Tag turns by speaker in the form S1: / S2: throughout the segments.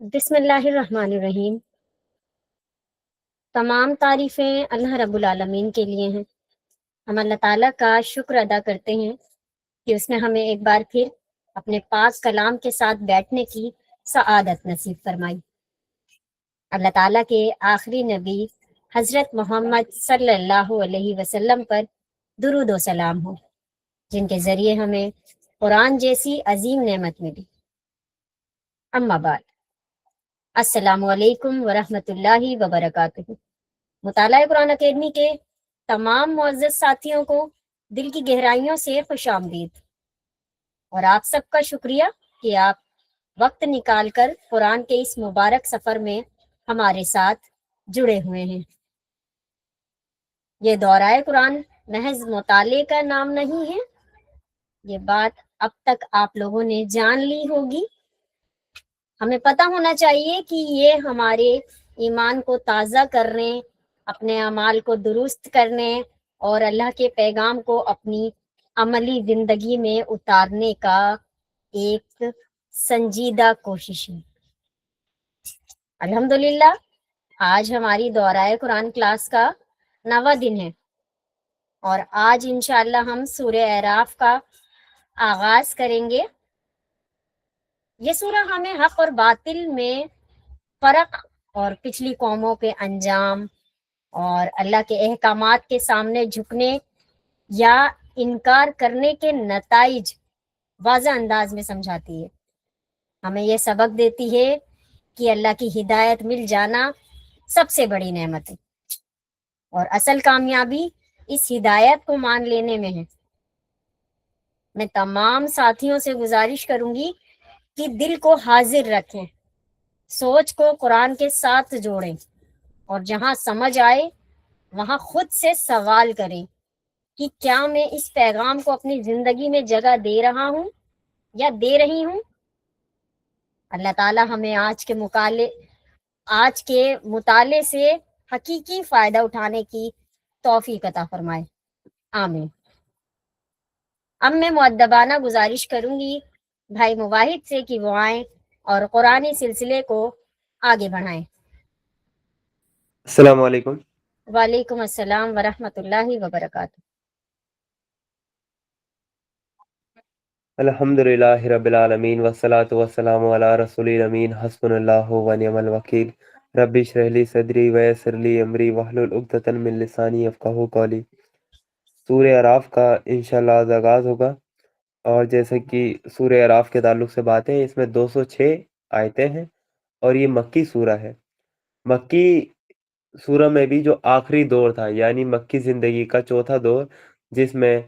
S1: بسم اللہ الرحمن الرحیم۔ تمام تعریفیں اللہ رب العالمین کے لیے ہیں۔ ہم اللہ تعالیٰ کا شکر ادا کرتے ہیں کہ اس نے ہمیں ایک بار پھر اپنے پاک کلام کے ساتھ بیٹھنے کی سعادت نصیب فرمائی۔ اللہ تعالیٰ کے آخری نبی حضرت محمد صلی اللہ علیہ وسلم پر درود و سلام ہو، جن کے ذریعے ہمیں قرآن جیسی عظیم نعمت ملی۔ اما بعد، السلام علیکم ورحمۃ اللہ وبرکاتہ۔ مطالعہ قرآن اکیڈمی کے تمام معزز ساتھیوں کو دل کی گہرائیوں سے خوش آمدید، اور آپ سب کا شکریہ کہ آپ وقت نکال کر قرآن کے اس مبارک سفر میں ہمارے ساتھ جڑے ہوئے ہیں۔ یہ دورہ قرآن محض مطالعے کا نام نہیں ہے، یہ بات اب تک آپ لوگوں نے جان لی ہوگی۔ ہمیں پتہ ہونا چاہیے کہ یہ ہمارے ایمان کو تازہ کرنے، اپنے اعمال کو درست کرنے اور اللہ کے پیغام کو اپنی عملی زندگی میں اتارنے کا ایک سنجیدہ کوشش ہے۔ الحمدللہ آج ہماری دورہ قرآن کلاس کا 9واں دن ہے، اور آج انشاءاللہ ہم سورہ اعراف کا آغاز کریں گے۔ یہ سورہ ہمیں حق اور باطل میں فرق اور پچھلی قوموں کے انجام اور اللہ کے احکامات کے سامنے جھکنے یا انکار کرنے کے نتائج واضح انداز میں سمجھاتی ہے۔ ہمیں یہ سبق دیتی ہے کہ اللہ کی ہدایت مل جانا سب سے بڑی نعمت ہے، اور اصل کامیابی اس ہدایت کو مان لینے میں ہے۔ میں تمام ساتھیوں سے گزارش کروں گی کہ دل کو حاضر رکھیں، سوچ کو قرآن کے ساتھ جوڑیں، اور جہاں سمجھ آئے وہاں خود سے سوال کریں کہ کیا میں اس پیغام کو اپنی زندگی میں جگہ دے رہا ہوں یا دے رہی ہوں۔ اللہ تعالیٰ ہمیں آج کے مطالعے سے حقیقی فائدہ اٹھانے کی توفیق عطا فرمائے، آمین۔ اب میں مؤدبانہ گزارش کروں گی بھائی مواحد سے کہ وہ آئیں اور قرآنی سلسلے کو آگے بڑھائیں۔
S2: السلام علیکم۔
S1: وعلیکم السلام ورحمۃ اللہ وبرکاتہ۔
S2: الحمدللہ رب العالمین والصلاة والسلام علی رسول الامین حسبنا اللہ ونعم الوکیل رب اشرح لی صدری ویسر لی امری واحلل عقدۃ من لسانی یفقہوا قولی۔ سورہ اعراف کا انشاءاللہ آج آغاز ہوگا، اور جیسے کہ سورہ اعراف کے تعلق سے باتیں، اس میں 206 آیتیں ہیں اور یہ مکی سورہ ہے۔ مکی سورہ میں بھی جو آخری دور تھا، یعنی مکی زندگی کا چوتھا دور، جس میں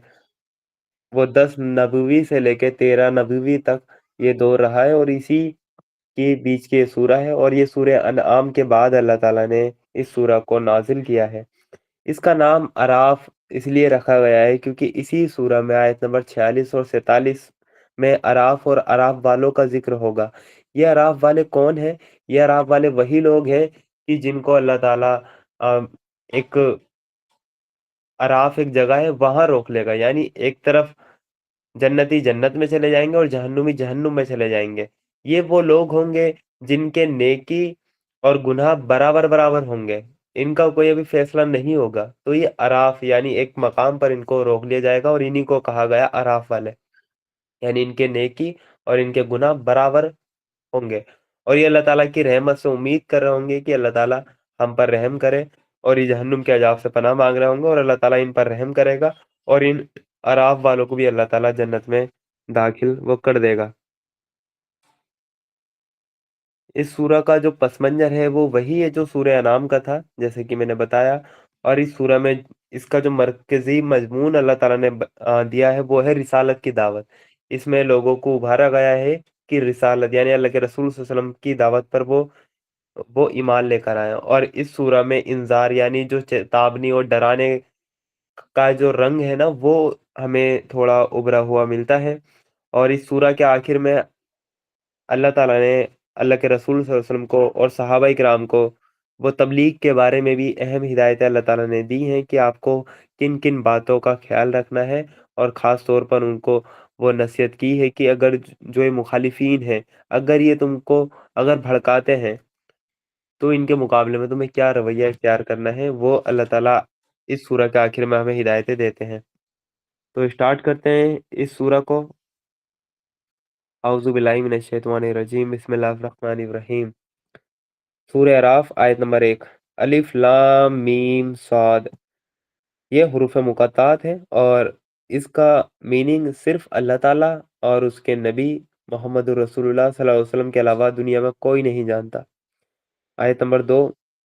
S2: وہ 10 نبوی سے لے کے 13 نبوی تک یہ دور رہا ہے، اور اسی کے بیچ کی سورہ ہے، اور یہ سورہ انعام کے بعد اللہ تعالیٰ نے اس سورہ کو نازل کیا ہے۔ اس کا نام اعراف اس لیے رکھا گیا ہے کیونکہ اسی سورہ میں آیت نمبر 46 اور 47 میں اعراف اور اعراف والوں کا ذکر ہوگا۔ یہ اعراف والے کون ہیں؟ یہ اعراف والے وہی لوگ ہیں کہ جن کو اللہ تعالیٰ ایک اعراف ایک جگہ ہے وہاں روک لے گا، یعنی ایک طرف جنتی جنت میں چلے جائیں گے اور جہنمی جہنم میں چلے جائیں گے۔ یہ وہ لوگ ہوں گے جن کے نیکی اور گناہ برابر برابر ہوں گے، ان کا کوئی ابھی فیصلہ نہیں ہوگا، تو یہ اعراف یعنی ایک مقام پر ان کو روک لیا جائے گا، اور انہی کو کہا گیا اعراف والے، یعنی ان کے نیکی اور ان کے گناہ برابر ہوں گے، اور یہ اللہ تعالیٰ کی رحمت سے امید کر رہے ہوں گے کہ اللہ تعالیٰ ہم پر رحم کرے، اور یہ جہنم کے عذاب سے پناہ مانگ رہے ہوں گے، اور اللہ تعالیٰ ان پر رحم کرے گا، اور ان اعراف والوں کو بھی اللہ تعالیٰ جنت میں داخل وہ کر دے گا۔ اس سورہ کا جو پس منظر ہے وہ وہی ہے جو سورہ انعام کا تھا، جیسے کہ میں نے بتایا، اور اس سورہ میں اس کا جو مرکزی مضمون اللہ تعالیٰ نے دیا ہے وہ ہے رسالت کی دعوت۔ اس میں لوگوں کو ابھارا گیا ہے کہ رسالت یعنی اللہ کے رسول صلی اللہ علیہ وسلم کی دعوت پر وہ ایمان لے کر آئے، اور اس سورہ میں انذار یعنی جو چیتابنی اور ڈرانے کا جو رنگ ہے نا وہ ہمیں تھوڑا ابھرا ہوا ملتا ہے، اور اس سورہ کے آخر میں اللہ تعالیٰ نے اللہ کے رسول صلی اللہ علیہ وسلم کو اور صحابہ کرام کو وہ تبلیغ کے بارے میں بھی اہم ہدایتیں اللہ تعالیٰ نے دی ہیں کہ آپ کو کن کن باتوں کا خیال رکھنا ہے اور ख़ास طور पर उनको वो नसीहत की है कि अगर जो ये मुखालिफिन हैं, अगर ये तुमको अगर भड़काते हैं, तो इनके मुकाबले में तुम्हें क्या रवैया इख्तियार करना है, वो अल्लाह ताला इस सूरह के आखिर में हमें हिदायतें देते हैं। तो स्टार्ट करते हैं इस सूरह को। औज़ु बिल्लाहि मिनश शैतानिर रजीम, बिस्मिल्लाहिर रहमानिर रहीम। सूरह अराफ आयत नंबर 1। अलिफ लाम मीम साद। ये हुरूफ मुक़त्तात है और इसका मीनिंग सिर्फ अल्लाह ताला और उसके नबी मोहम्मद रसूलुल्लाह सल्लल्लाहु अलैहि वसल्लम के अलावा दुनिया में कोई नहीं जानता। आयत नंबर 2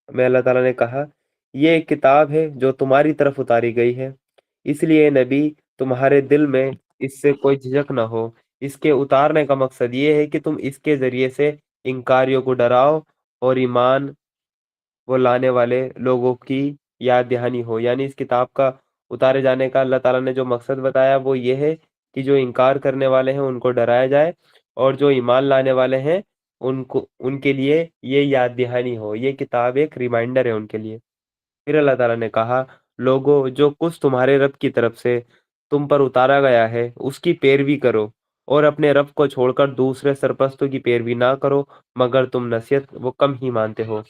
S2: में अल्लाह ताला ने कहा, ये एक किताब है जो तुम्हारी तरफ उतारी गई है, इसलिए नबी तुम्हारे दिल में इससे कोई झिझक न हो। इसके उतारने का मकसद ये है कि तुम इसके जरिए से इनकारियों को डराओ और ईमान वो लाने वाले लोगों की याद दहानी हो। यानी इस किताब का उतारे जाने का अल्लाह ताला ने जो मकसद बताया वो ये है कि जो इनकार करने वाले हैं उनको डराया जाए, और जो ईमान लाने वाले हैं उनको उनके लिए ये याद दहानी हो। ये किताब एक रिमाइंडर है उनके लिए। फिर अल्लाह ताला ने कहा, लोगों, जो कुछ तुम्हारे रब की तरफ से तुम पर उतारा गया है उसकी पैरवी करो और अपने रब को छोड़कर दूसरे सरपरस्तों की पैरवी ना करो, मगर तुम नसीहत वो कम ही मानते हो।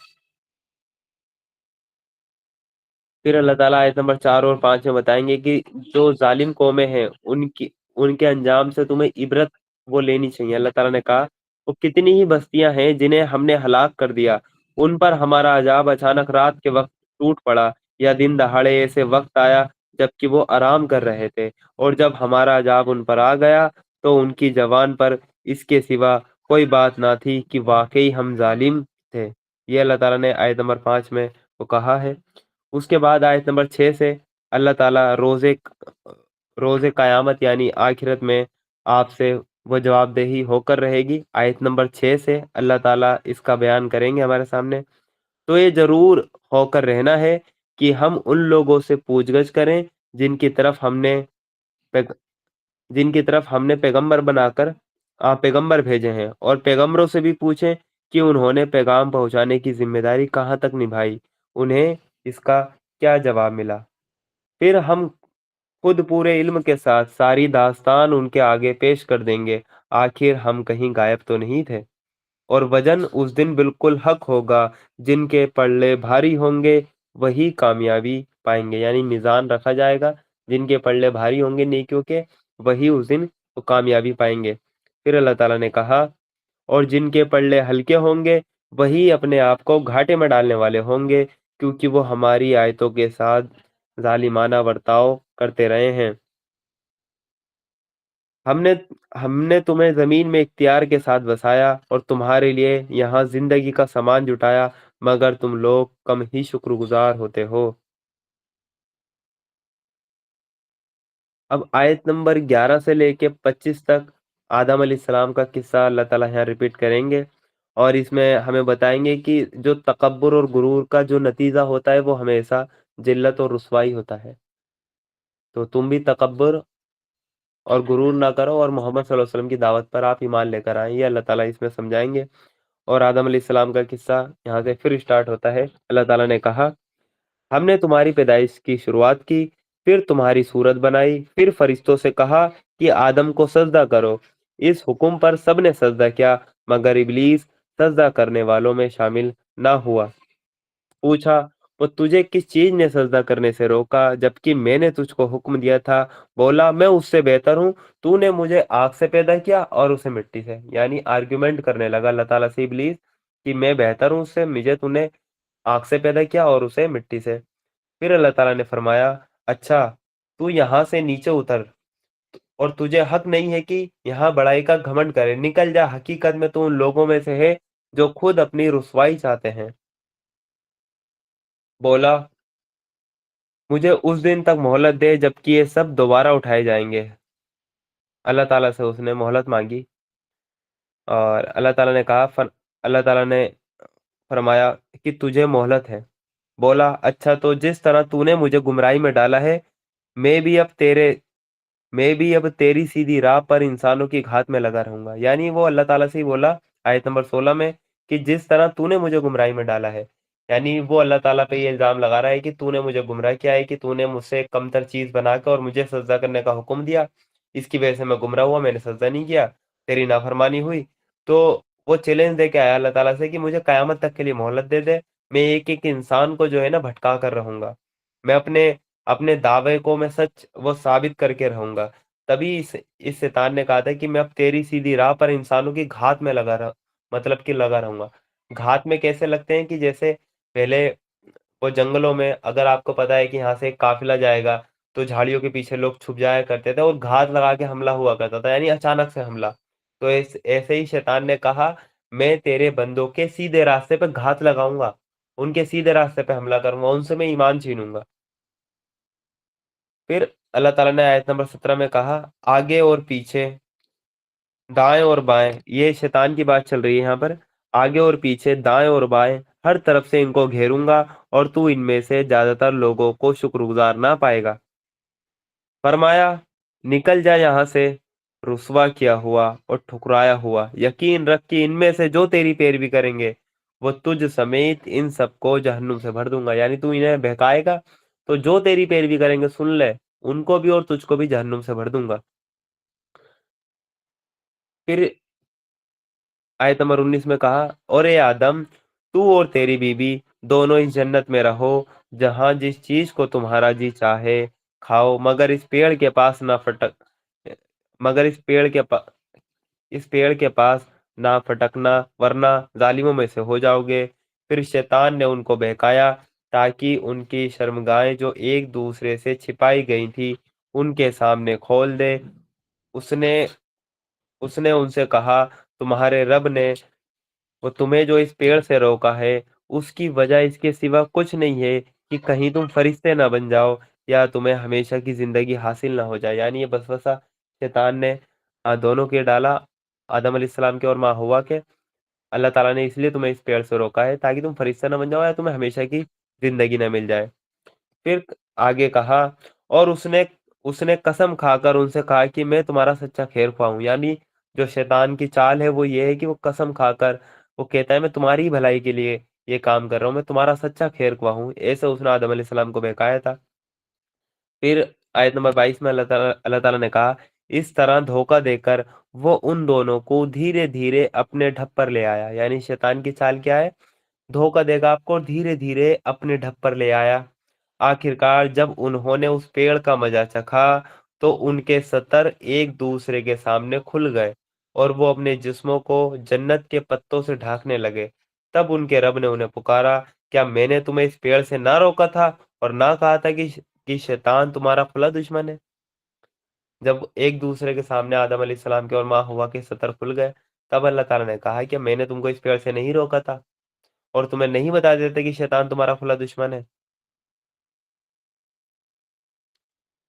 S2: फिर अल्लाह ताला आयत नंबर 4 और 5 में बताएंगे कि जो जालिम कौमें हैं उनकी उनके अंजाम से तुम्हें इबरत वो लेनी चाहिए। अल्लाह ताला ने कहा, वो कितनी ही बस्तियां हैं जिन्हें हमने हलाक कर दिया, उन पर हमारा अजाब अचानक रात के वक्त टूट पड़ा या दिन दहाड़े ऐसे वक्त आया जबकि वो आराम कर रहे थे, और जब हमारा अजाब उन पर आ गया तो उनकी जबान पर इसके सिवा कोई बात ना थी कि वाकई हम जालिम थे। ये अल्लाह ताला ने आयत नंबर 5 में वो कहा है। उसके बाद आयत नंबर 6 से अल्लाह ताला रोज़े क़यामत यानी आखिरत में आपसे वो जवाबदेही होकर रहेगी। आयत नंबर 6 से अल्लाह ताला इसका बयान करेंगे हमारे सामने। तो ये ज़रूर होकर रहना है कि हम उन लोगों से पूछगछ करें जिनकी तरफ हमने पैग जिनकी तरफ हमने पैगंबर बनाकर पैगंबर भेजे हैं, और पैगंबरों से भी पूछें कि उन्होंने पैगाम पहुंचाने की जिम्मेदारी कहाँ तक निभाई, उन्हें इसका क्या जवाब मिला। फिर हम खुद पूरे इल्म के साथ सारी दास्तान उनके आगे पेश कर देंगे, आखिर हम कहीं गायब तो नहीं थे। और वजन उस दिन बिल्कुल हक होगा, जिनके पल्ले भारी होंगे वही कामयाबी पाएंगे। यानी मीज़ान रखा जाएगा, जिनके पल्ले भारी होंगे नेकियों के वही उस दिन तो कामयाबी पाएंगे। फिर अल्लाह ताला ने कहा, और जिनके पल्ले हल्के होंगे वही अपने आप को घाटे में डालने वाले होंगे, क्योंकि वो हमारी आयतों के साथ जालिमाना बर्ताव करते रहे हैं। हमने हमने तुम्हें जमीन में इख्तियार के साथ बसाया और तुम्हारे लिए यहाँ जिंदगी का सामान जुटाया, मगर तुम लोग कम ही शुक्रगुजार होते हो। अब आयत नंबर 11 से लेके 25 तक आदम अलैहिस्सलाम का किस्सा अल्लाह ताला यहाँ रिपीट करेंगे, और इसमें हमें बताएंगे कि जो तकब्बुर और गुरूर का जो नतीजा होता है वो हमेशा जिल्लत और रुसवाई होता है। तो तुम भी तकब्बुर और गुरूर ना करो और मोहम्मद सल्लल्लाहु अलैहि वसल्लम की दावत पर आप ईमान लेकर आए, ये अल्लाह ताला इसमें समझाएंगे। और आदम अलैहिस्सलाम का किस्सा यहाँ से फिर स्टार्ट होता है। अल्लाह ताला ने कहा, हमने तुम्हारी पैदाइश की शुरुआत की, फिर तुम्हारी सूरत बनाई, फिर फरिश्तों से कहा कि आदम को सजदा करो। इस हुक्म पर सबने सजदा किया, मगर इबलीस सजदा करने वालों में शामिल ना हुआ। पूछा, वो तुझे किस चीज ने सजदा करने से रोका जबकि मैंने तुझको हुक्म दिया था। बोला, मैं उससे बेहतर हूँ, तूने मुझे आग से पैदा किया और उसे मिट्टी से। यानी आर्ग्यूमेंट करने लगा अल्लाह ताला से इबलीस कि मैं बेहतर हूँ उससे, मुझे तूने आग से पैदा किया और उसे मिट्टी से। फिर अल्लाह ताला ने फरमाया, अच्छा, तू यहाँ से नीचे उतर, और तुझे हक नहीं है कि यहाँ बड़ाई का घमंड करे। निकल जा, हकीकत में तू उन लोगों में से है जो खुद अपनी रुसवाई चाहते हैं। बोला, मुझे उस दिन तक मोहलत दे जबकि ये सब दोबारा उठाए जाएंगे। अल्लाह ताला से उसने मोहलत मांगी, और अल्लाह ताला ने फरमाया कि तुझे मोहलत है। बोला, अच्छा, तो जिस तरह तूने मुझे गुमराही में डाला है, मैं भी अब तेरे मैं भी अब तेरी सीधी राह पर इंसानों की घात में लगा रहूंगा। यानी वो अल्लाह ताला से ही बोला आयत नंबर 16 में कि जिस तरह तूने मुझे गुमराही में डाला है, یعنی وہ اللہ تعالیٰ پہ یہ الزام لگا رہا ہے کہ تو نے مجھے گمراہ کیا ہے، کہ تو نے مجھ سے ایک کمتر چیز بنا کے اور مجھے سجدہ کرنے کا حکم دیا، اس کی وجہ سے میں گمراہ ہوا، میں نے سجدہ نہیں کیا، تیری نافرمانی ہوئی۔ تو وہ چیلنج دے کے آیا اللہ تعالیٰ سے کہ مجھے قیامت تک کے لیے مہلت دے دے، میں ایک ایک انسان کو جو ہے نا بھٹکا کر رہوں گا، میں اپنے اپنے دعوے کو میں سچ وہ ثابت کر کے رہوں گا۔ تبھی اس شیطان نے کہا تھا کہ میں اب تیری سیدھی راہ پر انسانوں کی گھات میں لگا رہا، مطلب کہ لگا رہوں گا۔ گھات میں کیسے لگتے ہیں کہ جیسے پہلے وہ جنگلوں میں اگر آپ کو پتا ہے کہ یہاں سے ایک قافلہ جائے گا تو جھاڑیوں کے پیچھے لوگ چھپ جایا کرتے تھے اور گھات لگا کے حملہ ہوا کرتا تھا، یعنی اچانک سے حملہ۔ تو ایسے ہی شیطان نے کہا میں تیرے بندوں کے سیدھے راستے پہ گھات لگاؤں گا، ان کے سیدھے راستے پہ حملہ کروں گا، ان سے میں ایمان چھینوں گا۔ پھر اللہ تعالیٰ نے آیت نمبر 17 میں کہا آگے اور پیچھے، دائیں اور بائیں، یہ شیطان کی بات چل رہی ہے یہاں پر، آگے اور پیچھے، دائیں اور بائیں، ہر طرف سے ان کو گھیروں گا اور تو ان میں سے زیادہ تر لوگوں کو شکر گزار نہ پائے گا۔ فرمایا نکل جا یہاں سے رسوا کیا ہوا اور ٹھکرایا ہوا، یقین رکھ کہ ان میں سے جو تیری پیروی کریں گے وہ تجھ سمیت ان سب کو جہنم سے بھر دوں گا، یعنی تو انہیں بہکائے گا تو جو تیری پیروی کریں گے سن لے، ان کو بھی اور تجھ کو بھی جہنم سے بھر دوں گا۔ پھر آیت نمبر 19 میں کہا اور اے آدم تو اور تیری بیوی دونوں اس جنت میں رہو جہاں جس چیز کو تمہارا جی چاہے کھاؤ، مگر اس پیڑ کے پاس نہ پھٹک، مگر اس پیڑ کے پاس نہ پھٹکنا ورنہ ظالموں میں سے ہو جاؤ گے۔ پھر شیطان نے ان کو بہکایا تاکہ ان کی شرمگاہیں جو ایک دوسرے سے چھپائی گئی تھی ان کے سامنے کھول دے۔ اس نے ان سے کہا تمہارے رب نے وہ تمہیں جو اس پیڑ سے روکا ہے اس کی وجہ اس کے سوا کچھ نہیں ہے کہ کہیں تم فرشتے نہ بن جاؤ یا تمہیں ہمیشہ کی زندگی حاصل نہ ہو جائے، یعنی یہ وسوسہ شیطان نے دونوں کے ڈالا، آدم علیہ السلام کے اور ماں ہوا کے۔ اللہ تعالیٰ نے اس لیے تمہیں اس پیڑ سے روکا ہے تاکہ تم فرشتہ نہ بن جاؤ یا تمہیں ہمیشہ کی زندگی نہ مل جائے۔ پھر آگے کہا اور اس نے قسم کھا کر ان سے کہا کہ میں تمہارا سچا خیر خواہ ہوں، یعنی جو شیطان کی چال ہے وہ یہ ہے کہ وہ قسم کھا کر وہ کہتا ہے میں تمہاری بھلائی کے لیے یہ کام کر رہا ہوں، میں تمہارا سچا خیر خواہ ہوں، ایسے اس نے آدم علیہ السلام کو بہکایا تھا۔ پھر آیت نمبر 22 میں اللہ تعالیٰ نے کہا اس طرح دھوکہ دے کر وہ ان دونوں کو دھیرے دھیرے اپنے ڈھپ پر لے آیا، یعنی شیطان کی چال کیا ہے، دھوکہ دے گا آپ کو اور دھیرے دھیرے اپنے ڈھپ پر لے آیا۔ آخرکار جب انہوں نے اس پیڑ کا مزہ چکھا تو ان کے سطر ایک دوسرے کے سامنے کھل گئے اور وہ اپنے جسموں کو جنت کے پتوں سے ڈھانکنے لگے۔ تب ان کے رب نے انہیں پکارا کیا میں نے تمہیں اس پیڑ سے نہ روکا تھا اور نہ کہا تھا کہ شیطان تمہارا کھلا دشمن ہے؟ جب ایک دوسرے کے سامنے آدم علیہ السلام کے اور ماں ہوا کے سطر کھل گئے تب اللہ تعالیٰ نے کہا کہ میں نے تم کو اس پیڑ سے نہیں روکا تھا اور تمہیں نہیں بتا دیتے کہ شیطان تمہارا کھلا دشمن ہے؟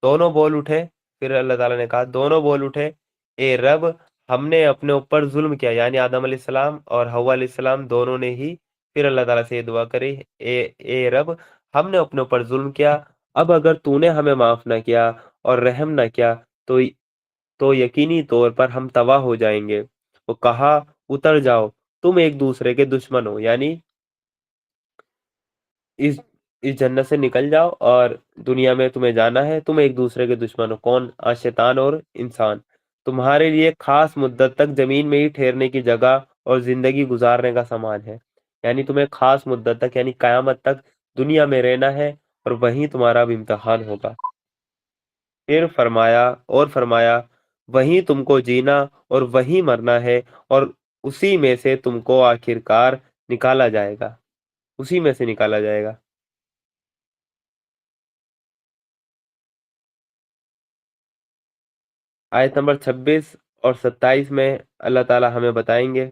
S2: دونوں بول اٹھے، پھر اللہ تعالیٰ نے کہا دونوں بول اٹھے اے رب ہم نے اپنے اوپر ظلم کیا، یعنی آدم علیہ السلام اور حوا علیہ السلام دونوں نے ہی پھر اللہ تعالیٰ سے یہ دعا کری اے رب ہم نے اپنے اوپر ظلم کیا، اب اگر تو نے ہمیں معاف نہ کیا اور رحم نہ کیا تو یقینی طور پر ہم تباہ ہو جائیں گے۔ وہ کہا اتر جاؤ تم ایک دوسرے کے دشمن ہو، یعنی اس اس جنت سے نکل جاؤ اور دنیا میں تمہیں جانا ہے، تم ایک دوسرے کے دشمن ہو، کون؟ شیطان اور انسان۔ تمہارے لیے خاص مدت تک زمین میں ہی ٹھہرنے کی جگہ اور زندگی گزارنے کا سامان ہے، یعنی تمہیں خاص مدت تک یعنی قیامت تک دنیا میں رہنا ہے اور وہیں تمہارا اب امتحان ہوگا۔ پھر فرمایا وہیں تم کو جینا اور وہیں مرنا ہے اور اسی میں سے تم کو آخرکار نکالا جائے گا، اسی میں سے نکالا جائے گا۔ آیت نمبر 26 اور 27 میں اللہ تعالی ہمیں بتائیں گے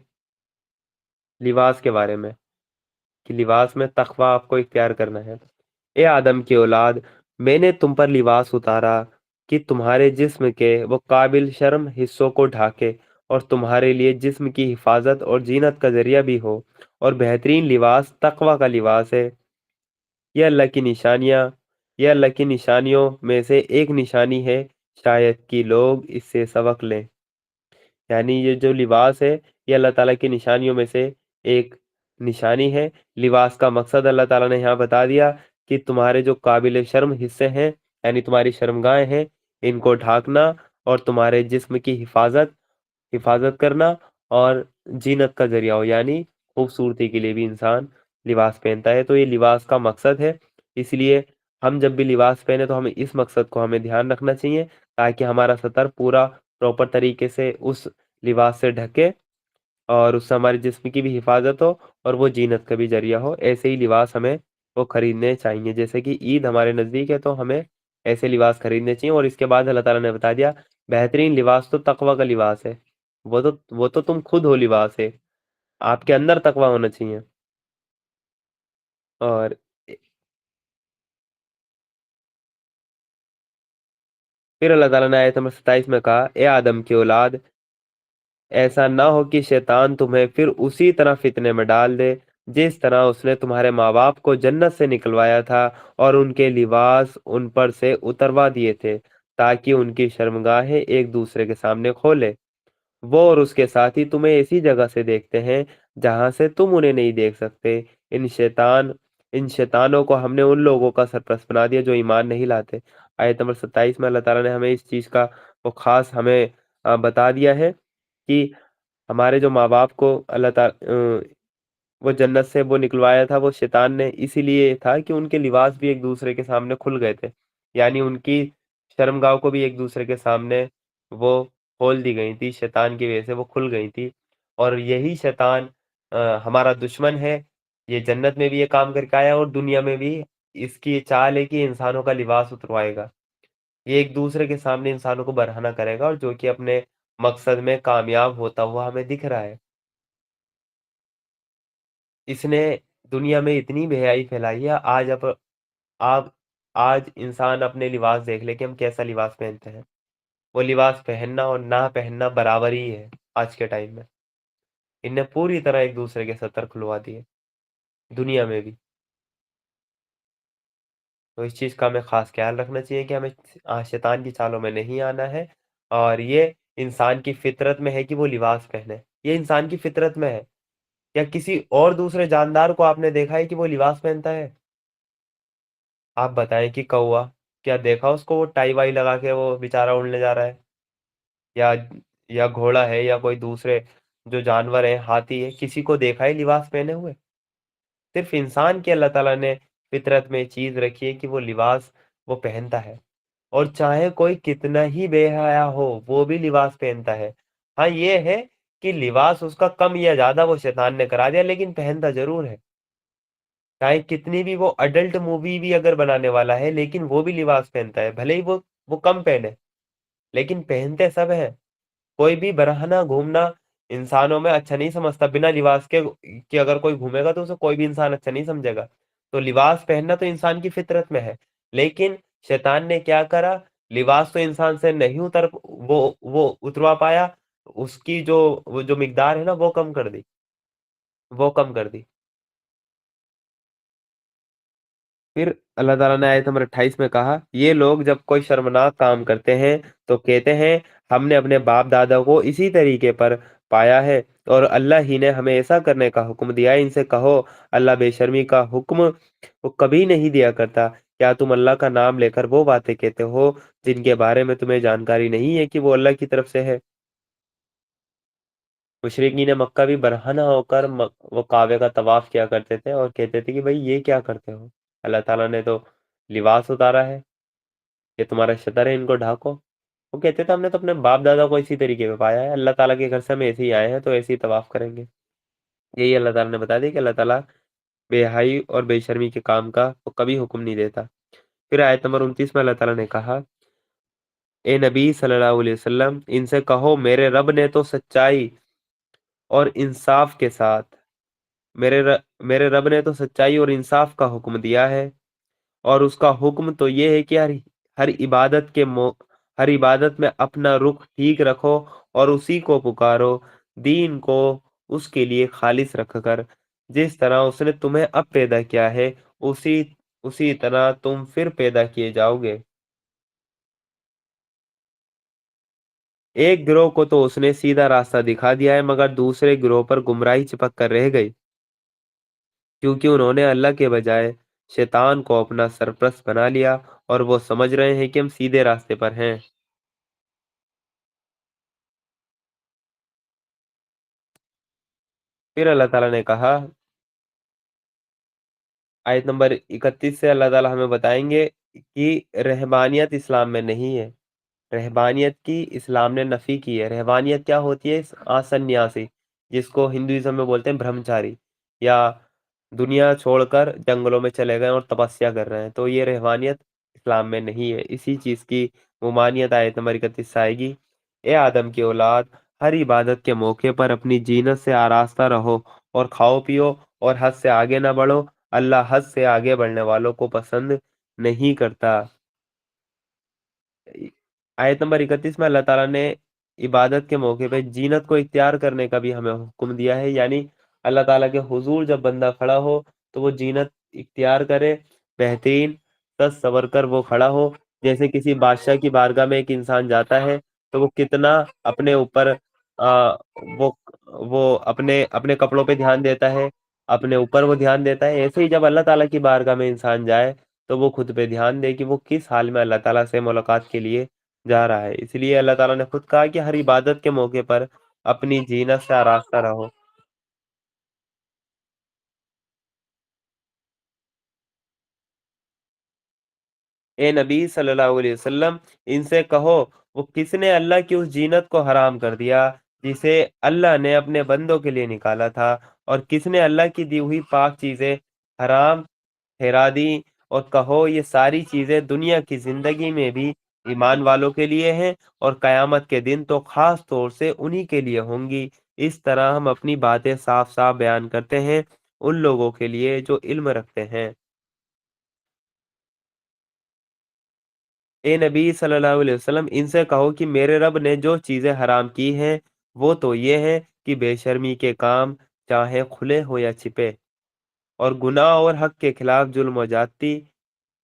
S2: لباس کے بارے میں کہ لباس میں تقوی آپ کو اختیار کرنا ہے۔ اے آدم کی اولاد میں نے تم پر لباس اتارا کہ تمہارے جسم کے وہ قابل شرم حصوں کو ڈھانکے اور تمہارے لیے جسم کی حفاظت اور زینت کا ذریعہ بھی ہو، اور بہترین لباس تقوی کا لباس ہے۔ یہ اللہ کی نشانیوں میں سے ایک نشانی ہے، شاید کہ لوگ اس سے سبق لیں، یعنی یہ جو لباس ہے یہ اللہ تعالیٰ کی نشانیوں میں سے ایک निशानी है। लिबास का मकसद अल्लाह ताला ने यहाँ बता दिया कि तुम्हारे जो काबिल शर्म हिस्से हैं, यानी तुम्हारी शर्मगाहें हैं, इनको ढाकना और तुम्हारे जिस्म की हिफाजत करना और जीनत का जरिया हो, यानी खूबसूरती के लिए भी इंसान लिबास पहनता है। तो ये लिबास का मकसद है। इसलिए हम जब भी लिबास पहने तो हमें इस मकसद को हमें ध्यान रखना चाहिए, ताकि हमारा सतर पूरा प्रॉपर तरीके से उस लिबास से ढके और उससे हमारे जिस्म की भी हिफाजत हो और वो जीनत का भी जरिया हो। ऐसे ही लिबास हमें वो खरीदने चाहिए। जैसे कि ईद हमारे नज़दीक है तो हमें ऐसे लिबास खरीदने चाहिए। और इसके बाद अल्लाह ताला ने बता दिया, बेहतरीन लिबास तो तकवा का लिबास है। वो तो तुम खुद हो लिबास है। आपके अंदर तकवा होना चाहिए। और फिर अल्लाह ताला ने आयत नंबर 27 में कहा, ए आदम की औलाद, ऐसा ना हो कि शैतान तुम्हें फिर उसी तरह फितने में डाल दे जिस तरह उसने तुम्हारे माँ बाप को जन्नत से निकलवाया था और उनके लिबास उन पर से उतरवा दिए थे, ताकि उनकी शर्मगाहें एक दूसरे के सामने खोले। वो और उसके साथी तुम्हें ऐसी जगह से देखते हैं जहां से तुम उन्हें नहीं देख सकते। इन शैतानों को हमने उन लोगों का सरप्रस्त बना दिया जो ईमान नहीं लाते। आयत नंबर 27 में अल्लाह ताला ने हमें इस चीज का वो खास हमें बता दिया है कि हमारे जो माँ बाप को वो जन्नत से वो निकलवाया था, वो शैतान ने इसीलिए था कि उनके लिबास भी एक दूसरे के सामने खुल गए थे, यानी उनकी शर्मगाह को भी एक दूसरे के सामने वो खोल दी गई थी, शैतान की वजह से वो खुल गई थी। और यही शैतान हमारा दुश्मन है। ये जन्नत में भी ये काम करके आया और दुनिया में भी इसकी ये चाल है कि इंसानों का लिबास उतरवाएगा। ये एक दूसरे के सामने इंसानों को बरहना करेगा, और जो कि अपने मकसद में कामयाब होता हुआ हमें दिख रहा है। इसने दुनिया में इतनी बेहयाई फैलाई है। आप आज इंसान अपने लिबास देख ले कि हम कैसा लिबास पहनते हैं। वो लिबास पहनना और ना पहनना बराबर ही है आज के टाइम में। इनने पूरी तरह एक दूसरे के सतर खुलवा दिए दुनिया में भी। तो इस चीज़ का हमें खास ख्याल रखना चाहिए कि हमें शैतान की चालों में नहीं आना है। और ये इंसान की फितरत में है कि वो लिबास पहने। ये इंसान की फितरत में है। या किसी और दूसरे जानदार को आपने देखा है कि वो लिबास पहनता है? आप बताएं कि कौवा, क्या देखा उसको वो टाई वाई लगा के वो बेचारा उड़ने जा रहा है? या घोड़ा है या कोई दूसरे जो जानवर है, हाथी है, किसी को देखा है लिबास पहने हुए? सिर्फ इंसान की अल्लाह ताला ने फितरत में चीज रखी है कि वो लिबास वो पहनता है। और चाहे कोई कितना ही बेहया हो वो भी लिबास पहनता है। हाँ, ये है कि लिबास उसका कम या ज्यादा वो शैतान ने करा दिया, लेकिन पहनता जरूर है। चाहे कितनी भी वो अडल्ट मूवी भी अगर बनाने वाला है, लेकिन वो भी लिबास पहनता है, भले ही वो कम पहने, लेकिन पहनते सब है। कोई भी बरहना घूमना इंसानों में अच्छा नहीं समझता। बिना लिबास के कि अगर कोई घूमेगा तो उसे कोई भी इंसान अच्छा नहीं समझेगा। तो लिबास पहनना तो इंसान की फितरत में है। लेकिन शैतान ने क्या करा, लिबास तो इंसान से नहीं वो उतरवा पाया। उसकी जो वो जो मिकदार है ना, वो कम कर दी। फिर अल्लाह ताला ने आयत नंबर 28 में कहा, ये लोग जब कोई शर्मनाक काम करते हैं तो कहते हैं, हमने अपने बाप दादा को इसी तरीके पर पाया है और अल्लाह ही ने हमें ऐसा करने का हुक्म दिया है। इनसे कहो, अल्लाह बेशर्मी का हुक्म वो कभी नहीं दिया करता। क्या तुम अल्लाह का नाम लेकर वो बातें कहते हो जिनके बारे में तुम्हें जानकारी नहीं है कि वो अल्लाह की तरफ से है? मुशरिकीन मक्का भी बरहना होकर वो काबे का तवाफ किया करते थे और कहते थे कि भाई ये क्या करते हो, अल्लाह ताला ने तो लिबास उतारा है, ये तुम्हारा शतर है, इनको ढाको। वो कहते थे हमने तो अपने बाप दादा को इसी तरीके पे पाया है, अल्लाह ताला के घर से हम ऐसे ही आए हैं तो ऐसे ही तवाफ करेंगे। यही अल्लाह ताला ने बता दिया कि अल्लाह ताला बेहाई और बेशर्मी के काम का वो कभी हुक्म नहीं देता। फिर आयत नंबर 29 में अल्लाह ताला ने कहा, ए नबी सल्लल्लाहु अलैहि वसल्लम, इनसे कहो, और इंसाफ के साथ मेरे रब ने तो सच्चाई और इंसाफ का हुक्म दिया है। और उसका हुक्म तो ये है कि हर इबादत हर इबादत में अपना रुख ठीक रखो और उसी को पुकारो, दीन को उसके लिए खालिस रखकर। जिस तरह उसने तुम्हें अब पैदा किया है, उसी उसी तरह तुम फिर पैदा किए जाओगे। एक गिरोह को तो उसने सीधा रास्ता दिखा दिया है, मगर दूसरे गिरोह पर गुमराही चिपक कर रह गई। क्योंकि उन्होंने अल्लाह के बजाय शैतान को अपना सरपरस्त बना लिया और वो समझ रहे हैं कि हम सीधे रास्ते पर हैं। फिर अल्लाह ताला ने कहा, आयत नंबर 31 से अल्लाह ताला हमें बताएंगे कि रहबानियत इस्लाम में नहीं है। रहबानियत की इस्लाम ने नफ़ी की है। रहबानियत क्या होती है? सन्यासी, जिसको हिंदुइज्म में बोलते हैं ब्रह्मचारी, या दुनिया छोड़कर जंगलों में चले गए और तपस्या कर रहे हैं, तो ये रहबानियत इस्लाम में नहीं है। इसी चीज़ की ममानियत आयत नंबर 31 से आएगी। ए आदम की औलाद, हर इबादत के मौके पर अपनी जीनत से आरास्ता रहो और खाओ पियो और हद से आगे ना बढ़ो। अल्लाह हद से आगे बढ़ने वालों को पसंद नहीं करता। आयत नंबर 31 में अल्लाह ताला ने इबादत के मौके पे जीनत को इख्तियार करने का भी हमें हुक्म दिया है। यानी अल्लाह ताला के हुजूर जब बंदा खड़ा हो तो वो जीनत इख्तियार करे, बेहतरीन सज सवर कर वो खड़ा हो। जैसे किसी बादशाह की बारगाह में एक इंसान जाता है तो वो कितना अपने ऊपर वो अपने अपने कपड़ों पे ध्यान देता है, अपने ऊपर वो ध्यान देता है। ऐसे ही जब अल्लाह ताला की बारगाह में इंसान जाए तो वो खुद पे ध्यान दे कि वो किस हाल में अल्लाह ताला से मुलाकात के लिए जा रहा है। इसलिए अल्लाह ताला ने खुद कहा कि हर इबादत के मौके पर अपनी जीनत से आरास्ता रहो। ए नबी सल्लल्लाहु अलैहि वसल्लम, इनसे कहो, वो किसने अल्लाह की उस जीनत को हराम कर दिया जिसे अल्लाह ने अपने बंदों के लिए निकाला था, और किसने अल्लाह की दी हुई पाक चीजें हराम ठहरा दी। और कहो, ये सारी चीजें दुनिया की जिंदगी में भी ईमान वालों के लिए हैं और कयामत के दिन तो खास तौर से उन्हीं के लिए होंगी। इस तरह हम अपनी बातें साफ साफ बयान करते हैं उन लोगों के लिए जो इल्म रखते हैं। ए नबी सल्लल्लाहु अलैहि वसल्लम, इनसे कहो कि मेरे रब ने जो चीज़ें हराम की हैं वो तो ये हैं कि बेशर्मी के काम, चाहे खुले हो या छिपे, और गुनाह और हक के खिलाफ जुल्म और ज्यादती,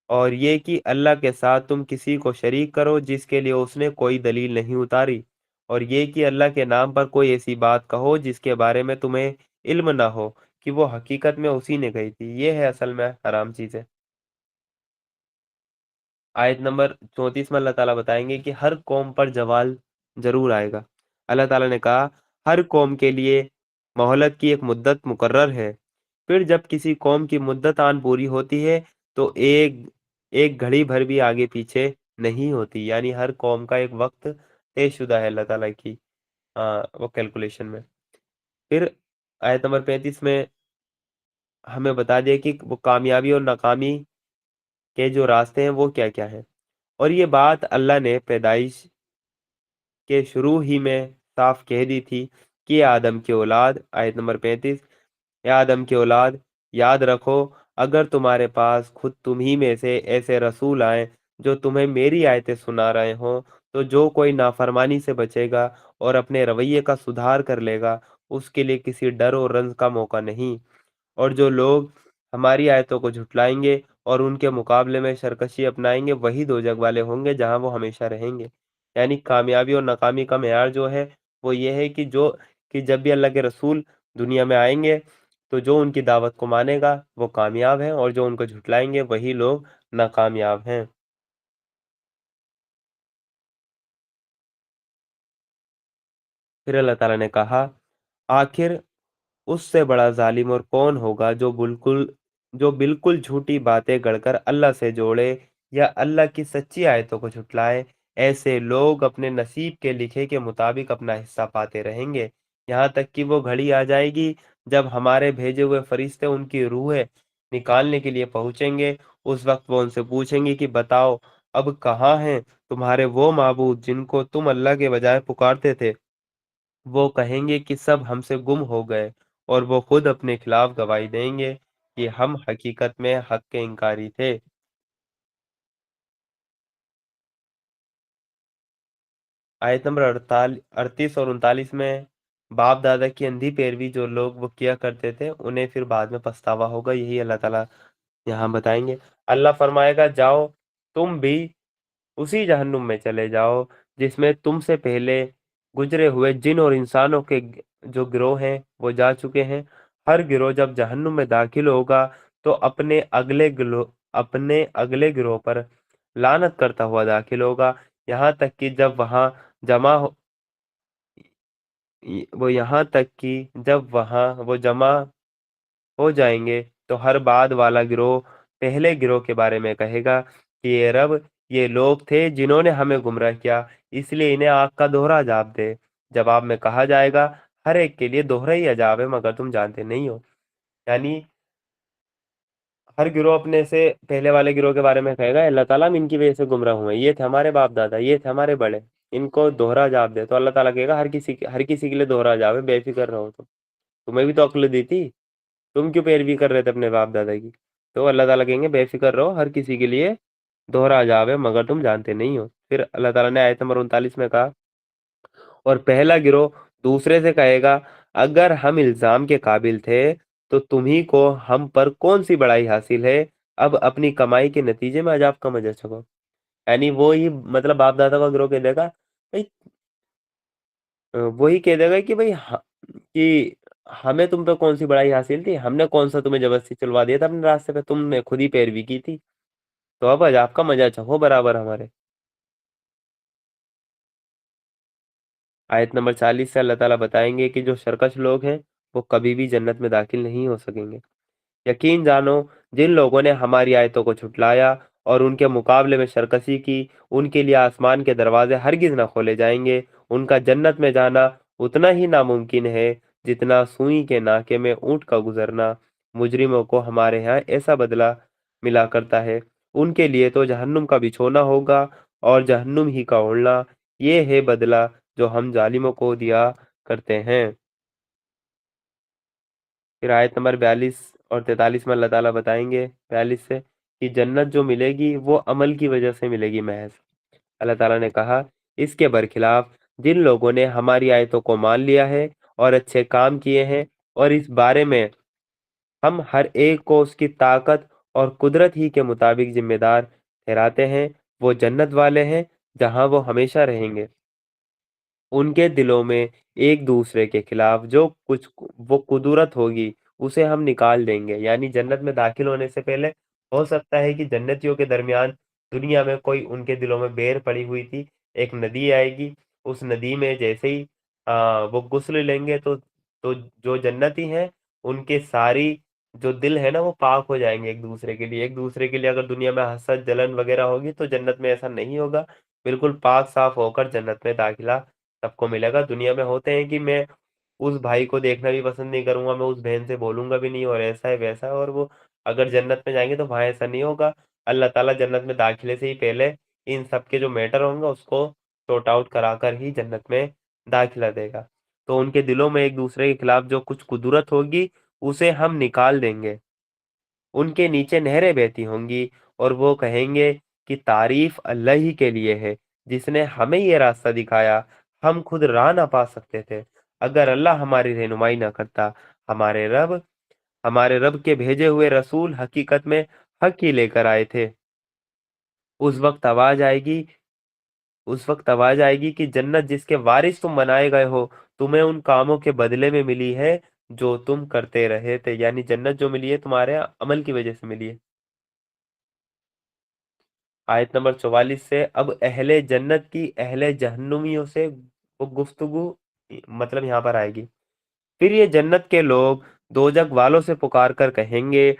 S2: और ये कि अल्लाह के साथ तुम किसी को शरीक करो जिसके लिए उसने कोई दलील नहीं उतारी, और ये कि अल्लाह के नाम पर कोई ऐसी बात कहो जिसके बारे में तुम्हें इल्म ना हो कि वो हकीकत में उसी ने कही थी। ये है असल में हराम चीज़ें। आयत नंबर 34 में अल्लाह ताला बताएंगे कि हर कौम पर जवाल जरूर आएगा। अल्लाह ताला ने कहा, हर कौम के लिए मोहलत की एक मुद्दत मुकर्रर है। फिर जब किसी कौम की मुद्दत आन पूरी होती है तो एक एक घड़ी भर भी आगे पीछे नहीं होती। यानी हर कौम का एक वक्त तयशुदा है अल्लाह ताला की वो कैलकुलेशन में। फिर आयत नंबर 35 में हमें बता दिया कि वो कामयाबी और नाकामी के जो रास्ते हैं वो क्या क्या हैं। और ये बात अल्लाह ने पैदाइश के शुरू ही में साफ कह दी थी कि आदम की औलाद, आयत नंबर 35, या आदम की औलाद, याद रखो, अगर तुम्हारे पास खुद तुम्ही में से ऐसे रसूल आए जो तुम्हें मेरी आयतें सुना रहे हों, तो जो कोई नाफरमानी से बचेगा और अपने रवैये का सुधार कर लेगा, उसके लिए किसी डर और रंज का मौका नहीं। और जो लोग हमारी आयतों को झुटलाएंगे और उनके मुकाबले में सरकशी अपनाएंगे, वही दोजख वाले होंगे जहां वो हमेशा रहेंगे। यानी कामयाबी और नाकामी का मेयार जो है वो ये है कि जब भी अल्लाह के रसूल दुनिया में आएंगे तो जो उनकी दावत को मानेगा वो कामयाब है, और जो उनको झुटलाएंगे वही लोग नाकामयाब हैं। फिर अल्लाह ताला ने कहा, आखिर उससे बड़ा जालिम और कौन होगा जो बिल्कुल झूठी बातें गढ़कर अल्लाह से जोड़े या अल्लाह की सच्ची आयतों को झुटलाए। ऐसे लोग अपने नसीब के लिखे के मुताबिक अपना हिस्सा पाते रहेंगे, यहाँ तक कि वो घड़ी आ जाएगी जब हमारे भेजे हुए फरिश्ते उनकी रूहें निकालने के लिए पहुंचेंगे। उस वक्त वो उनसे पूछेंगे कि बताओ, अब कहाँ हैं तुम्हारे वो माबूद जिनको तुम अल्लाह के बजाय पुकारते थे? वो कहेंगे कि सब हमसे गुम हो गए, और वो खुद अपने खिलाफ गवाही देंगे कि हम हकीकत में हक के इनकारी थे। आयत नंबर 38 और 39 में बाप दादा की अंधी पैरवी जो लोग वो किया करते थे उन्हें फिर बाद में पछतावा होगा, यही अल्लाह ताला यहाँ बताएंगे। अल्लाह फरमाएगा, जाओ तुम भी उसी जहन्नुम में चले जाओ जिसमें तुमसे पहले गुजरे हुए जिन और इंसानों के जो गिरोह हैं वो जा चुके हैं। हर गिरोह जब जहन्नुम में दाखिल होगा तो अपने अगले गिरोह पर लानत करता हुआ दाखिल होगा, यहाँ तक कि जब वहां जमा हो यहाँ तक कि जब वहां वो जमा हो जाएंगे तो हर बाद वाला गिरोह पहले गिरोह के बारे में कहेगा कि ये रब, ये लोग थे जिन्होंने हमें गुमराह किया, इसलिए इन्हें आग का दोहरा अजाब दे। जवाब में कहा जाएगा, हर एक के लिए दोहरा ही अजाब है मगर तुम जानते नहीं हो। यानी हर गिरोह अपने से पहले वाले गिरोह के बारे में कहेगा, अल्लाह ताला हम इनकी वजह से गुमराह हुए, ये थे हमारे बाप दादा, ये थे हमारे बड़े, इनको दोहरा अजाब दे। तो अल्लाह ताला कहेगा हर किसी के लिए दोहरा अजाब है, बेफिक्र रहो। तो तुम्हें भी तो अक्ल दी थी, तुम क्यों पैरवी कर रहे थे अपने बाप दादा की? तो अल्लाह ताला कहेंगे बेफिक्र रहो, हर किसी के लिए दोहरा अजाब है मगर तुम जानते नहीं हो। फिर अल्लाह ताला ने आयत नंबर 39 में कहा, और पहला गिरोह दूसरे से कहेगा, अगर हम इल्जाम के काबिल थे तो तुम्ही को हम पर कौन सी बड़ाई हासिल है, अब अपनी कमाई के नतीजे में अजाब का मजा चखो। यानी वो ही मतलब बाप दादा का गिरोह कह देगा भाई, वही कह देगा कि भाई कि हमें तुम पे कौन सी बड़ाई हासिल थी, हमने कौन सा तुम्हें जबरदस्ती चलवा दिया था अपने रास्ते पे, तुमने खुद ही पैरवी की थी, तो अब अजाब का मजा चखो बराबर हमारे। आयत नंबर 40 से अल्लाह ताला बताएंगे कि जो सरकश लोग हैं वो कभी भी जन्नत में दाखिल नहीं हो सकेंगे। यकीन जानो, जिन लोगों ने हमारी आयतों को झुटलाया और उनके मुकाबले में सरकशी की, उनके लिए आसमान के दरवाजे हरगिज न खोले जाएंगे। उनका जन्नत में जाना उतना ही नामुमकिन है जितना सुई के नाके में ऊंट का गुजरना। मुजरिमों को हमारे यहाँ ऐसा बदला मिला करता है, उनके लिए तो जहन्नुम का बिछोना होगा और जहन्नुम ही का ओढ़ना। ये है बदला जो हम जालिमों को दिया करते हैं। फिर आयत नंबर 42 और 43 में अल्लाह ताला बताएंगे 42 से कि जन्नत जो मिलेगी वो अमल की वजह से मिलेगी महज। अल्लाह ताला ने कहा, इसके बरखिलाफ जिन लोगों ने हमारी आयतों को मान लिया है और अच्छे काम किए हैं और इस बारे में हम हर एक को उसकी ताकत और कुदरत ही के मुताबिक जिम्मेदार ठहराते हैं, वो जन्नत वाले हैं जहां वो हमेशा रहेंगे। उनके दिलों में एक दूसरे के खिलाफ जो कुछ वो कुदरत होगी उसे हम निकाल देंगे। यानी जन्नत में दाखिल होने से पहले हो सकता है कि जन्नतियों के दरमियान दुनिया में कोई उनके दिलों में बेर पड़ी हुई थी, एक नदी आएगी, उस नदी में जैसे ही वो गुस्ल लेंगे तो जो जन्नती हैं उनके सारी जो दिल है ना वो पाक हो जाएंगे एक दूसरे के लिए। एक दूसरे के लिए अगर दुनिया में हसद जलन वगैरह होगी तो जन्नत में ऐसा नहीं होगा, बिल्कुल पाक साफ होकर जन्नत में दाखिला सबको मिलेगा। दुनिया में होते हैं कि मैं उस भाई को देखना भी पसंद नहीं करूंगा, मैं उस बहन से बोलूंगा भी नहीं, और ऐसा है वैसा है, और वो अगर जन्नत में जाएंगे तो वहां ऐसा नहीं होगा। अल्लाह ताला जन्नत में दाखिले से ही पहले इन सब के जो मैटर होंगे उसको सॉर्ट आउट कराकर ही जन्नत में दाखिला देगा। तो उनके दिलों में एक दूसरे के खिलाफ जो कुछ कुदरत होगी उसे हम निकाल देंगे। उनके नीचे नहरें बहती होंगी और वो कहेंगे कि तारीफ अल्लाह ही के लिए है जिसने हमें ये रास्ता दिखाया, हम खुद राह ना पा सकते थे अगर अल्लाह हमारी रहनुमाई ना करता। हमारे रब हमारे रब के भेजे हुए रसूल हकीकत में हक ही लेकर आए थे। उस वक्त आवाज आएगी उस वक्त आवाज आएगी कि जन्नत जिसके वारिस तुम बनाए गए हो, तुम्हें उन कामों के बदले में मिली है जो तुम करते रहे थे। यानी जन्नत जो मिली है तुम्हारे अमल की वजह से मिली है। आयत नंबर 44 से अब अहले जन्नत की अहले जहन्नुमियों से वो गुफ्तगू मतलब यहाँ पर आएगी। फिर ये जन्नत के लोग दोजख वालों से पुकार कर कहेंगे,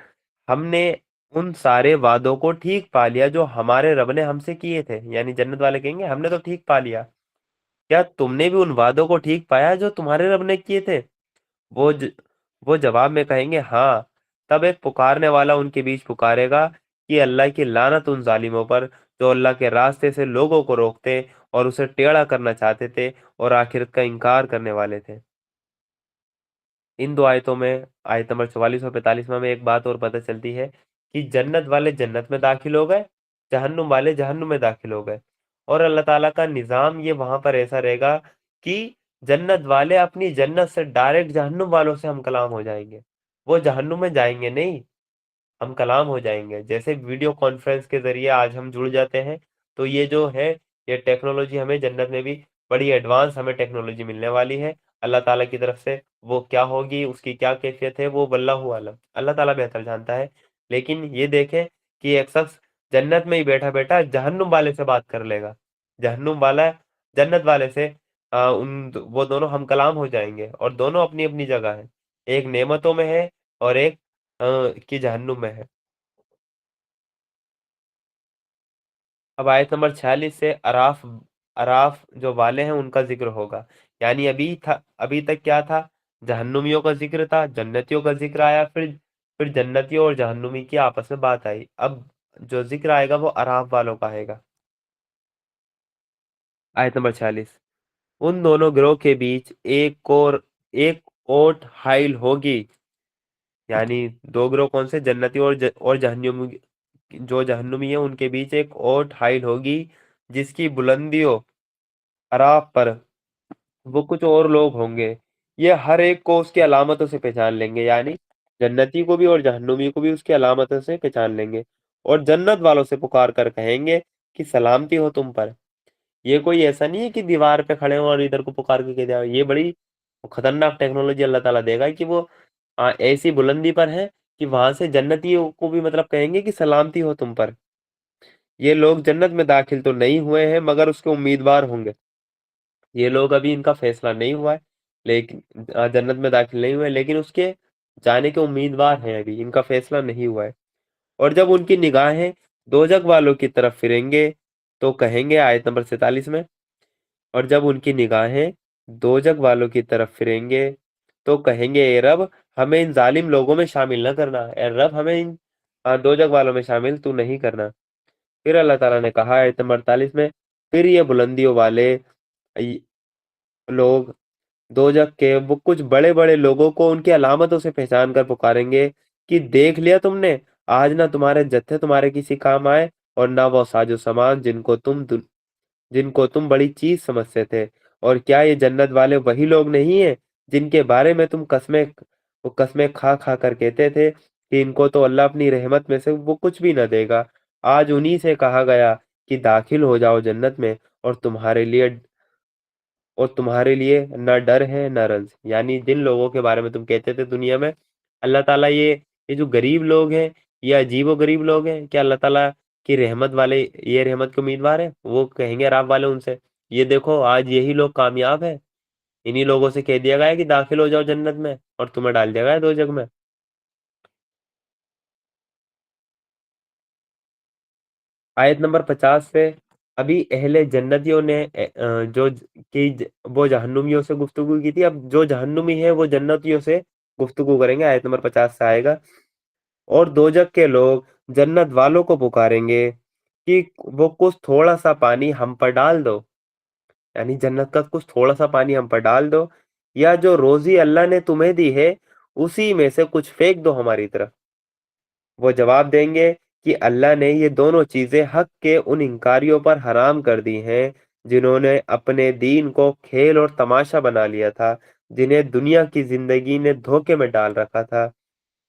S2: हमने उन सारे वादों को ठीक पा लिया जो हमारे रब ने हमसे किए थे। यानी जन्नत वाले कहेंगे हमने तो ठीक पा लिया, क्या तुमने भी उन वादों को ठीक पाया जो तुम्हारे रब ने किए थे? वो ज, वो जवाब में कहेंगे हाँ। तब एक पुकारने वाला उनके बीच पुकारेगा कि अल्लाह की लानत उन जालिमों पर जो अल्लाह के रास्ते से लोगों को रोकते और उसे टेढ़ा करना चाहते थे और आखिरत का इनकार करने वाले थे। इन दो आयतों में आयत नंबर 44 और 45 में हमें एक बात और पता चलती है कि जन्नत वाले जन्नत में दाखिल हो गए, जहन्नुम वाले जहन्नुम में दाखिल हो गए। और अल्लाह ताला का निज़ाम ये वहां पर ऐसा रहेगा कि जन्नत वाले अपनी जन्नत से डायरेक्ट जहन्नुम वालों से हम कलाम हो जाएंगे, वो जहन्नुम में जाएंगे नहीं, हम कलाम हो जाएंगे। जैसे वीडियो कॉन्फ्रेंस के जरिए आज हम जुड़ जाते हैं, तो ये जो है ये टेक्नोलॉजी हमें जन्नत में भी बड़ी एडवांस हमें टेक्नोलॉजी मिलने वाली है। اللہ ताला की तरफ से वो क्या होगी, उसकी क्या कैफियत है, वो वल्लाहु आलम, अल्लाह ताला बेहतर जानता है। लेकिन ये देखें कि एक शख्स जन्नत में ही बैठा बैठा जहन्नुम वाले से बात कर लेगा, जहन्नुम वाला जन्नत वाले से वो दोनों हम कलाम हो जाएंगे, और दोनों अपनी अपनी जगह है, एक नेमतों में है और एक की जहन्नुम में है। अब आयत नंबर 46 से अराफ अराफ जो वाले हैं उनका जिक्र होगा। यानी अभी तक क्या था, जहन्नुमियों का जिक्र था, जन्नतियों का जिक्र आया, फिर जन्नतियों और जहन्नुमी की आपस में बात आई। अब जो जिक्र आएगा वो अराफ वालों का आएगा। आयत नंबर 46, उन दोनों गिरोह के बीच एक ओट हाइल होगी। यानी दो गिरोह कौन से, जन्नती और जहन्नुमी, जो जहन्नुमी है उनके बीच एक ओट हाइल होगी, जिसकी बुलंदियों अराफ पर वो कुछ और लोग होंगे। ये हर एक को उसकी अलामतों से पहचान लेंगे, यानी जन्नती को भी और जहन्नुमी को भी उसकी अलामतों से पहचान लेंगे, और जन्नत वालों से पुकार कर कहेंगे कि सलामती हो तुम पर। ये कोई ऐसा नहीं है कि दीवार पे खड़े हो और इधर को पुकार के कह दिया। ये बड़ी खतरनाक टेक्नोलॉजी अल्लाह ताला देगा कि वो ऐसी बुलंदी पर है कि वहां से जन्नतियों को भी मतलब कहेंगे कि सलामती हो तुम पर। ये लोग जन्नत में दाखिल तो नहीं हुए हैं मगर उसके उम्मीदवार होंगे। ये लोग अभी इनका फैसला नहीं हुआ है, लेकिन जन्नत में दाखिल नहीं हुए, लेकिन उसके जाने के उम्मीदवार हैं, अभी इनका फैसला नहीं हुआ है। और जब उनकी निगाहें दोजख वालों की तरफ फिरेंगे तो कहेंगे, आयत नंबर 47 में, और जब उनकी निगाहें दोजख वालों की तरफ फिरेंगे तो कहेंगे, ए रब हमें इन जालिम लोगों में शामिल न करना, ए रब हमें इन दोजख वालों में शामिल तू नहीं करना। फिर अल्लाह ताला ने कहा आयत नंबर 48 में, फिर ये बुलंदियों वाले लोग दोजख के वो कुछ बड़े बड़े लोगों को उनकी अलामतों से पहचान कर पुकारेंगे कि देख लिया तुमने, आज ना तुम्हारे जत्थे तुम्हारे किसी काम आए, और ना वो साजो सामान जिनको तुम बड़ी चीज समझते थे। और क्या ये जन्नत वाले वही लोग नहीं है जिनके बारे में तुम कस्में खा खा कर कहते थे कि इनको तो अल्लाह अपनी रहमत में से वो कुछ भी न देगा। आज उन्हीं से कहा गया कि दाखिल हो जाओ जन्नत में, और तुम्हारे लिए न डर है न रंज। यानी जिन लोगों के बारे में तुम कहते थे दुनिया में, अल्लाह ताला ये जो गरीब लोग हैं, ये अजीबो गरीब लोग हैं, क्या अल्लाह ताला की रहमत वाले, ये रहमत के उम्मीदवार है, वो कहेंगे अराब वाले उनसे, ये देखो आज यही लोग कामयाब है, इन्हीं लोगों से कह दिया गया है कि दाखिल हो जाओ जन्नत में, और तुम्हें डाल दिया गया है दो जग में। आयत नंबर 50 से, अभी अहले जन्नतियों ने वो जहन्नुमियों से गुफ्तगू की थी, अब जो जहन्नुमी है वो जन्नतियों से गुफ्तगू करेंगे। आयत नंबर 50 से आएगा, और दोजक के लोग जन्नत वालों को पुकारेंगे कि वो कुछ थोड़ा सा पानी हम पर डाल दो, यानी जन्नत का कुछ थोड़ा सा पानी हम पर डाल दो, या जो रोजी अल्लाह ने तुम्हें दी है उसी में से कुछ फेंक दो हमारी तरफ। वो जवाब देंगे कि अल्लाह ने ये दोनों चीजें हक के उन इनकारियों पर हराम कर दी हैं जिन्होंने अपने दीन को खेल और तमाशा बना लिया था, जिन्हें दुनिया की जिंदगी ने धोखे में डाल रखा था।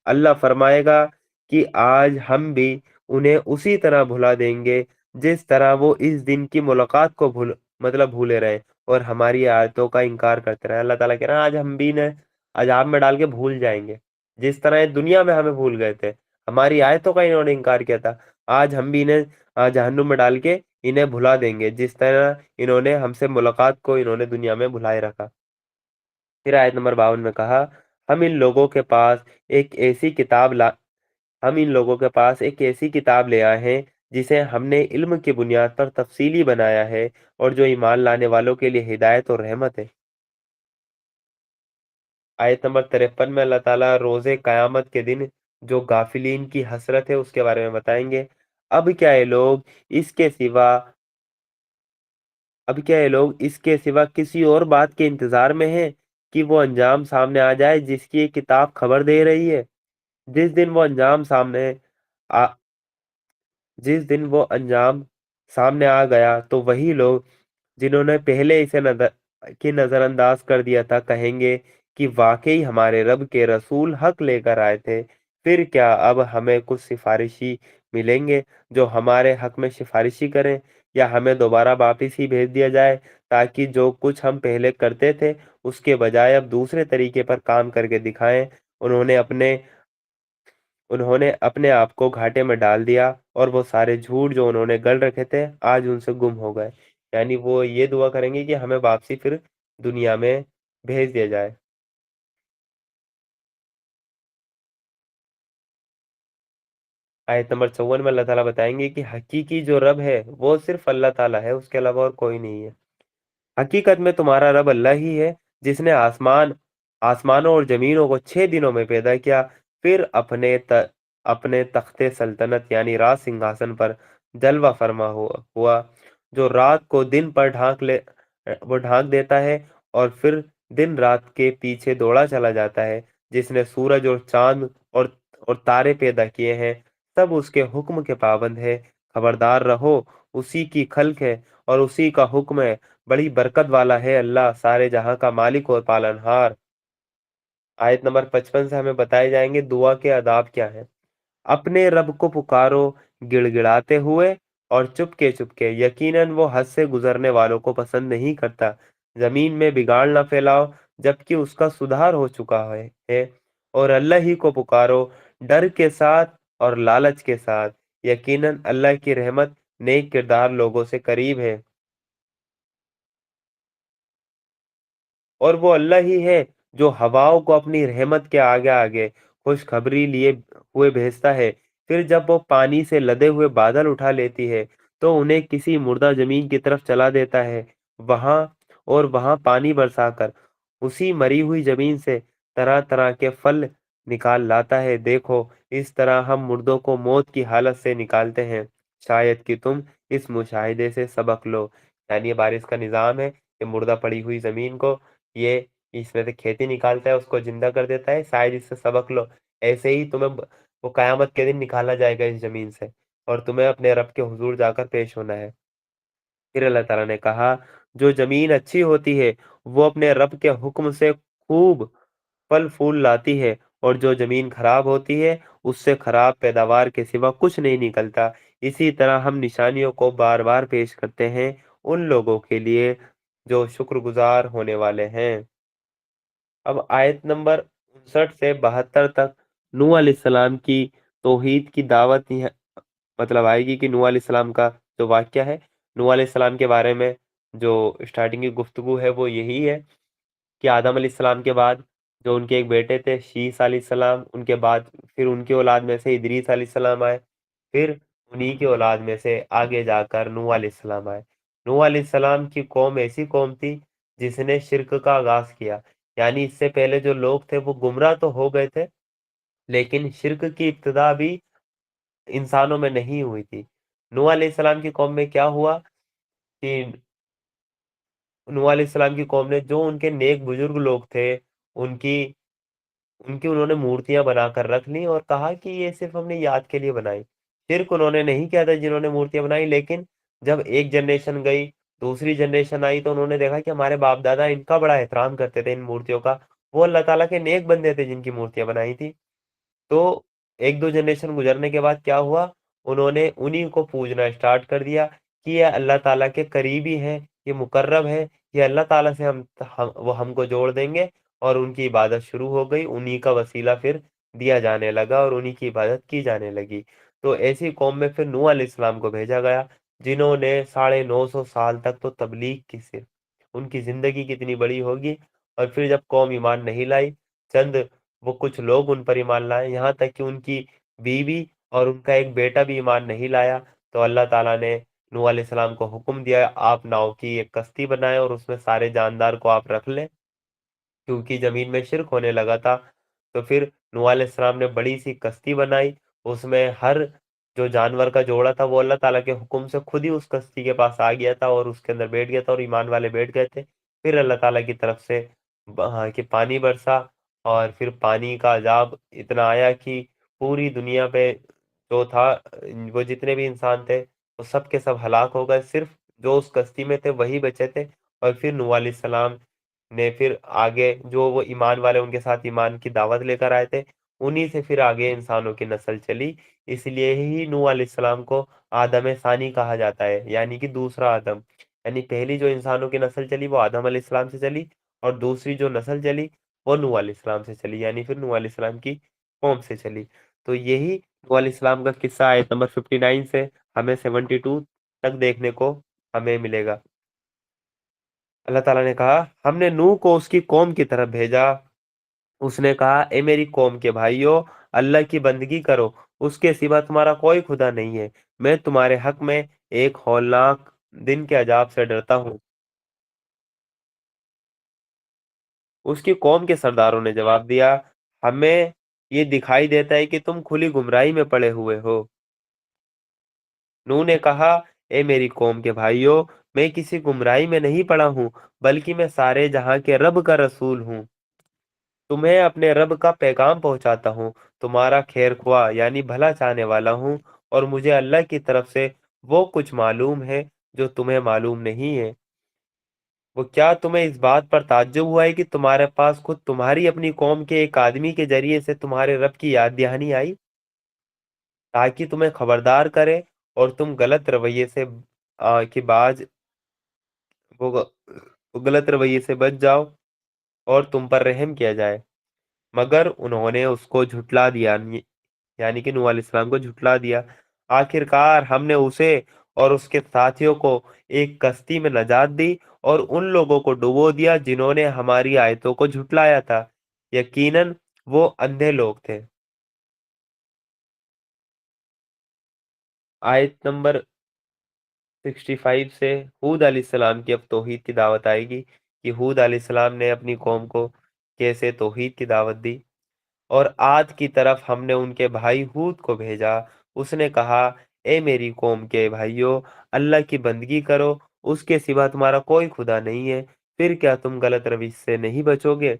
S2: अल्लाह फरमाएगा कि आज हम भी उन्हें उसी तरह भुला देंगे जिस तरह वो इस दिन की मुलाकात को भूले रहे और हमारी आयतों का इनकार करते रहे। अल्लाह ताला कह रहा है आज हम भी इन्हें अजाब में डाल के भूल जाएंगे, जिस तरह ये दुनिया में हमें भूल गए थे, हमारी आयतों का इन्होंने इनकार किया था। आज हम भी इन्हें जहन्नुम में डाल के इन्हें भुला देंगे जिस तरह इन्होंने हमसे मुलाकात को इन्होंने दुनिया में भुलाए रखा। फिर आयत नंबर 52 में कहा, हम इन लोगों के पास एक ऐसी किताब ला हम इन लोगों के पास एक ऐसी किताब ले आए हैं जिसे हमने इल्म की बुनियाद पर तफसीली बनाया है, और जो ईमान लाने वालों के लिए हिदायत और रहमत है। आयत नंबर 53 में अल्लाह ताला रोजे कयामत के दिन जो गाफिलीन की हसरत है उसके बारे में बताएंगे। अब क्या ये लोग इसके सिवा अब क्या ये लोग इसके सिवा किसी और बात के इंतजार में हैं कि वो अंजाम सामने आ जाए जिसकी ये किताब खबर दे रही है। जिस दिन वो अंजाम सामने आ जिस दिन वो अंजाम सामने आ गया तो वही लोग जिन्होंने पहले इसे नजरअंदाज कर दिया था कहेंगे कि वाकई हमारे रब के रसूल हक लेकर आए थे। फिर क्या अब हमें कुछ सिफारिशी मिलेंगे जो हमारे हक में सिफारिशी करें, या हमें दोबारा वापिस ही भेज दिया जाए ताकि जो कुछ हम पहले करते थे उसके बजाय अब दूसरे तरीके पर काम करके दिखाएं। उन्होंने अपने उन्होंने अपने आप को घाटे में डाल दिया और वो सारे झूठ जो उन्होंने गढ़ रखे थे आज उनसे गुम हो गए। यानी वो ये दुआ करेंगे कि हमें वापसी फिर दुनिया में भेज दिया जाए। आयत नंबर 54 में अल्लाह ताला बताएंगे कि हकीकी जो रब है वो सिर्फ अल्लाह ताला है, उसके अलावा और कोई नहीं है। हकीकत में तुम्हारा रब अल्लाह ही है, जिसने आसमानों और जमीनों को 6 दिनों में पैदा किया, फिर अपने तख्ते सल्तनत यानी राज सिंहासन पर जलवा फरमा हुआ, जो रात को दिन पर वो ढांक देता है और फिर दिन रात के पीछे दौड़ा चला जाता है, जिसने सूरज और चांद और तारे पैदा किए हैं, सब उसके हुक्म के पाबंद है। खबरदार रहो, उसी की खल्क है और उसी का हुक्म है, बड़ी बरकत वाला है अल्लाह, सारे जहां का मालिक और पालनहार। आयत नंबर 55 से हमें बताए जाएंगे दुआ के आदाब क्या है। अपने रब को पुकारो गिड़गिड़ाते हुए और चुपके चुपके, यकीनन वो हद से गुजरने वालों को पसंद नहीं करता। जमीन में बिगाड़ ना फैलाओ जबकि उसका सुधार हो चुका है। और अल्लाह ही को पुकारो डर के साथ और लालच के साथ, यकीनन अल्लाह की रहमत नेक किरदार लोगों से करीब है। और वो अल्लाह ही है जो हवाओं को अपनी रहमत के आगे आगे खुशखबरी लिए हुए भेजता है। फिर जब वो पानी से लदे हुए बादल उठा लेती है तो उन्हें किसी मुर्दा जमीन की तरफ चला देता है, वहां वहां पानी बरसाकर उसी मरी हुई जमीन से तरह तरह के फल निकाल लाता है। देखो, इस तरह हम मुर्दों को मौत की हालत से निकालते हैं, शायद कि तुम इस मुशाहिदे से सबक लो। यानी ये बारिश का निजाम है कि मुर्दा पड़ी हुई जमीन को ये इसमें से खेती निकालता है, उसको जिंदा कर देता है, शायद इससे सबक लो। ऐसे ही तुम्हें वो कयामत के दिन निकाला जाएगा इस जमीन से और तुम्हें अपने रब के हुजूर जाकर पेश होना है। फिर अल्लाह ताला ने कहा, जो जमीन अच्छी होती है वो अपने रब के हुक्म से खूब फल फूल लाती है, और जो जमीन खराब होती है उससे खराब पैदावार के सिवा कुछ नहीं निकलता। इसी तरह हम निशानियों को बार बार पेश करते हैं उन लोगों के लिए जो शुक्रगुजार होने वाले हैं। अब आयत नंबर 59 से 72 तक नूह अलैहिस्सलाम की तौहीद की दावत मतलब आएगी कि नूह अलैहिस्सलाम का जो वाक्य है, नूह अलैहिस्सलाम के बारे में जो स्टार्टिंग की गुफ्तगू है वो यही है कि आदम अलैहिस्सलाम के बाद जो उनके एक बेटे थे शीस अलैहिस्सलाम, उनके बाद फिर उनकी औलाद में से इदरीस अलैहिस्सलाम आए, फिर उन्हीं की औलाद में से आगे जाकर नूह अलैहिस्सलाम आए। नूह अलैहिस्सलाम की कौम ऐसी कौम थी जिसने शिरक का आगाज किया। यानी इससे पहले जो लोग थे वो गुमराह तो हो गए थे, लेकिन शिरक की इब्तिदा भी इंसानों में नहीं हुई थी। नूह अलैहिस्सलाम की कौम में क्या हुआ कि नूह अलैहिस्सलाम की कौम ने जो उनके नेक बुजुर्ग लोग थे उनकी उनकी उन्होंने मूर्तियां बनाकर रख ली और कहा कि ये सिर्फ हमने याद के लिए बनाई। शिर्क उन्होंने नहीं किया था जिन्होंने मूर्तियां बनाई, लेकिन जब एक जनरेशन गई, दूसरी जनरेशन आई तो उन्होंने देखा कि हमारे बाप दादा इनका बड़ा एहतराम करते थे इन मूर्तियों का, वो अल्लाह ताला के नेक बंदे थे जिनकी मूर्तियां बनाई थी। तो एक दो जनरेशन गुजरने के बाद क्या हुआ, उन्होंने उन्हीं को पूजना स्टार्ट कर दिया कि ये अल्लाह ताला के करीबी हैं, ये मुकर्रब है, ये अल्लाह ताला से वो हमको जोड़ देंगे। और उनकी इबादत शुरू हो गई, उन्हीं का वसीला फिर दिया जाने लगा और उन्हीं की इबादत की जाने लगी। तो ऐसी कौम में फिर नूह अलैहिस्सलाम को भेजा गया, जिन्होंने 950 साल तक तो तबलीग की। सिर्फ उनकी जिंदगी कितनी बड़ी होगी। और फिर जब कौम ईमान नहीं लाई, चंद वो कुछ लोग उन पर ईमान लाए, यहाँ तक कि उनकी बीवी और उनका एक बेटा भी ईमान नहीं लाया, तो अल्लाह ताला ने नूह अलैहिस्सलाम को हुक्म दिया, आप नाव की एक कश्ती बनाएं और उसमें सारे जानदार को आप रख लें, क्योंकि जमीन में शिरक होने लगा था। तो फिर नूह अलैहिस्सलाम ने बड़ी सी कश्ती बनाई, उसमें हर जो जानवर का जोड़ा था वो अल्लाह ताला के हुक्म से खुद ही उस कश्ती के पास आ गया था और उसके अंदर बैठ गया था और ईमान वाले बैठ गए थे। फिर अल्लाह ताला की तरफ से कि पानी बरसा, और फिर पानी का अजाब इतना आया कि पूरी दुनिया पे जो था वो जितने भी इंसान थे वो सब के सब हलाक हो गए, सिर्फ जो उस कश्ती में थे वही बचे थे। और फिर नूह अलैहिस्सलाम ने फिर आगे जो वो ईमान वाले उनके साथ ईमान की दावत लेकर आए थे, उन्हीं से फिर आगे इंसानों की नस्ल चली। इसलिए ही नूह अलैहिस्सलाम को आदम सानी कहा जाता है, यानी कि दूसरा आदम। یعنی پہلی جو انسانوں کی نسل چلی وہ آدم علیہ السلام سے چلی، اور دوسری جو نسل چلی وہ نوح علیہ السلام سے چلی، یعنی پھر نوح علیہ السلام کی قوم سے چلی۔ تو یہی نوح علیہ السلام کا قصہ آیت نمبر 59 سے ہمیں 72 تک دیکھنے کو ہمیں ملے گا۔ اللہ تعالیٰ نے کہا ہم نے نوح کو اس کی قوم کی طرف بھیجا، اس نے کہا اے میری قوم کے بھائیو، اللہ کی بندگی کرو، اس کے سوا تمہارا کوئی خدا نہیں ہے، میں تمہارے حق میں ایک ہولناک دن کے عذاب سے ڈرتا ہوں۔ اس کی قوم کے سرداروں نے جواب دیا ہمیں یہ دکھائی دیتا ہے کہ تم کھلی گمراہی میں پڑے ہوئے ہو۔ نوح نے کہا اے میری قوم کے بھائیو، میں کسی گمراہی میں نہیں پڑا ہوں، بلکہ میں سارے جہاں کے رب کا رسول ہوں، تمہیں اپنے رب کا پیغام پہنچاتا ہوں، تمہارا خیر خواہ یعنی بھلا چاہنے والا ہوں، اور مجھے اللہ کی طرف سے وہ کچھ معلوم ہے جو تمہیں معلوم نہیں ہے۔ وہ کیا تمہیں اس بات پر تعجب ہوا ہے کہ تمہارے پاس خود تمہاری اپنی قوم کے ایک آدمی کے ذریعے سے تمہارے رب کی یاد دہانی آئی، تاکہ تمہیں خبردار کرے اور تم غلط رویے سے کہ باز وہ وہ غلط رویے سے بچ جاؤ اور تم پر رحم کیا جائے؟ مگر انہوں نے اس کو جھٹلا دیا، یعنی کہ نوح علیہ السلام کو جھٹلا دیا۔ آخر کار ہم نے اسے اور اس کے ساتھیوں کو ایک کشتی میں نجات دی اور ان لوگوں کو ڈبو دیا جنہوں نے ہماری آیتوں کو جھٹلایا تھا، یقیناً وہ اندھے لوگ تھے۔ آیت نمبر 65 سے ہود علیہ السلام کی اب توحید کی دعوت آئے گی کہ ہود علیہ السلام نے اپنی قوم کو کیسے توحید کی دعوت دی۔ اور عاد کی طرف ہم نے ان کے بھائی ہود کو بھیجا، اس نے کہا اے میری قوم کے بھائیو، اللہ کی بندگی کرو، اس کے سوا تمہارا کوئی خدا نہیں ہے، پھر کیا تم غلط روش سے نہیں بچو گے؟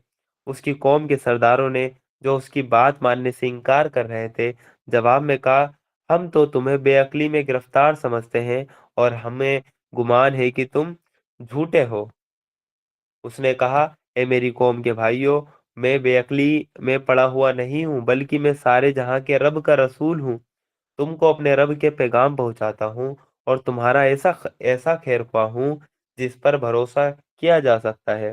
S2: اس کی قوم کے سرداروں نے جو اس کی بات ماننے سے انکار کر رہے تھے جواب میں کہا ہم تو تمہیں بے عقلی میں گرفتار سمجھتے ہیں اور ہمیں گمان ہے کہ تم جھوٹے ہو۔ اس نے کہا اے میری قوم کے بھائیو، میں بے عقلی میں پڑا ہوا نہیں ہوں، بلکہ میں سارے جہاں کے رب کا رسول ہوں، تم کو اپنے رب کے پیغام پہنچاتا ہوں اور تمہارا ایسا خیر خواہ ہوں جس پر بھروسہ کیا جا سکتا ہے۔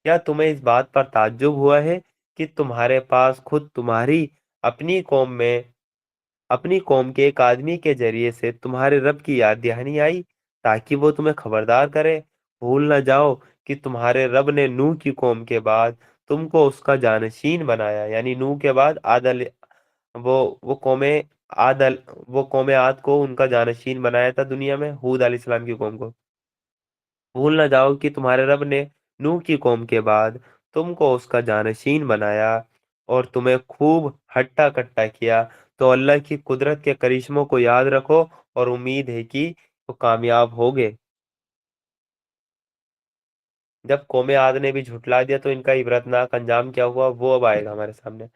S2: کیا تمہیں اس بات پر تعجب ہوا ہے کہ تمہارے پاس خود تمہاری اپنی قوم میں اپنی قوم کے ایک آدمی کے ذریعے سے تمہارے رب کی یاد دہانی آئی تاکہ وہ تمہیں خبردار کرے؟ بھول نہ جاؤ کہ تمہارے رب نے نوح کی قوم کے بعد تم کو اس کا جانشین بنایا، یعنی نوح کے بعد وہ وہ قوم عادل وہ قوم عاد کو ان کا جانشین بنایا تھا دنیا میں، ہود علیہ السلام کی قوم کو۔ بھول نہ جاؤ کہ تمہارے رب نے نوح کی قوم کے بعد تم کو اس کا جانشین بنایا اور تمہیں خوب ہٹا کٹا کیا۔ تو اللہ کی قدرت کے کرشموں کو یاد رکھو اور امید ہے کہ وہ کامیاب ہوگے۔ جب قوم عاد نے بھی جھٹلا دیا تو ان کا عبرتناک انجام کیا ہوا وہ اب آئے گا ہمارے سامنے۔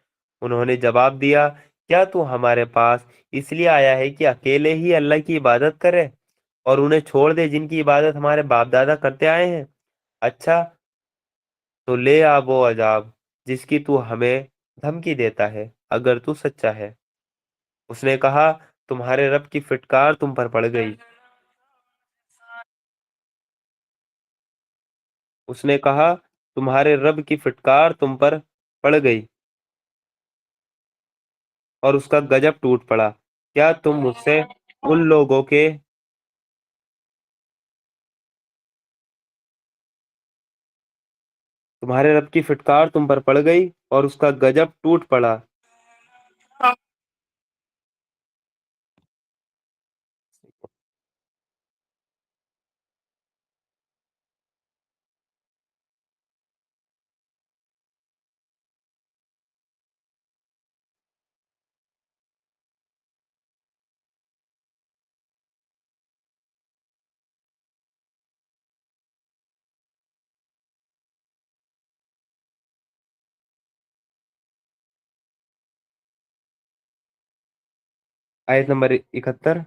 S2: انہوں نے جواب دیا کیا تو ہمارے پاس اس لیے آیا ہے کہ اکیلے ہی اللہ کی عبادت کرے اور انہیں چھوڑ دے جن کی عبادت ہمارے باپ دادا کرتے آئے ہیں؟ اچھا تو لے آ وہ عذاب جس کی تو ہمیں دھمکی دیتا ہے اگر تو سچا ہے۔ اس نے کہا تمہارے رب کی فٹکار تم پر پڑ گئی۔ اس نے کہا تمہارے رب کی فٹکار تم پر پڑ گئی اور اس کا گجب ٹوٹ پڑا۔ کیا تم مجھ سے ان لوگوں کے تمہارے رب کی فٹکار تم پر پڑ گئی اور اس کا گجب ٹوٹ پڑا۔ آیت نمبر 71۔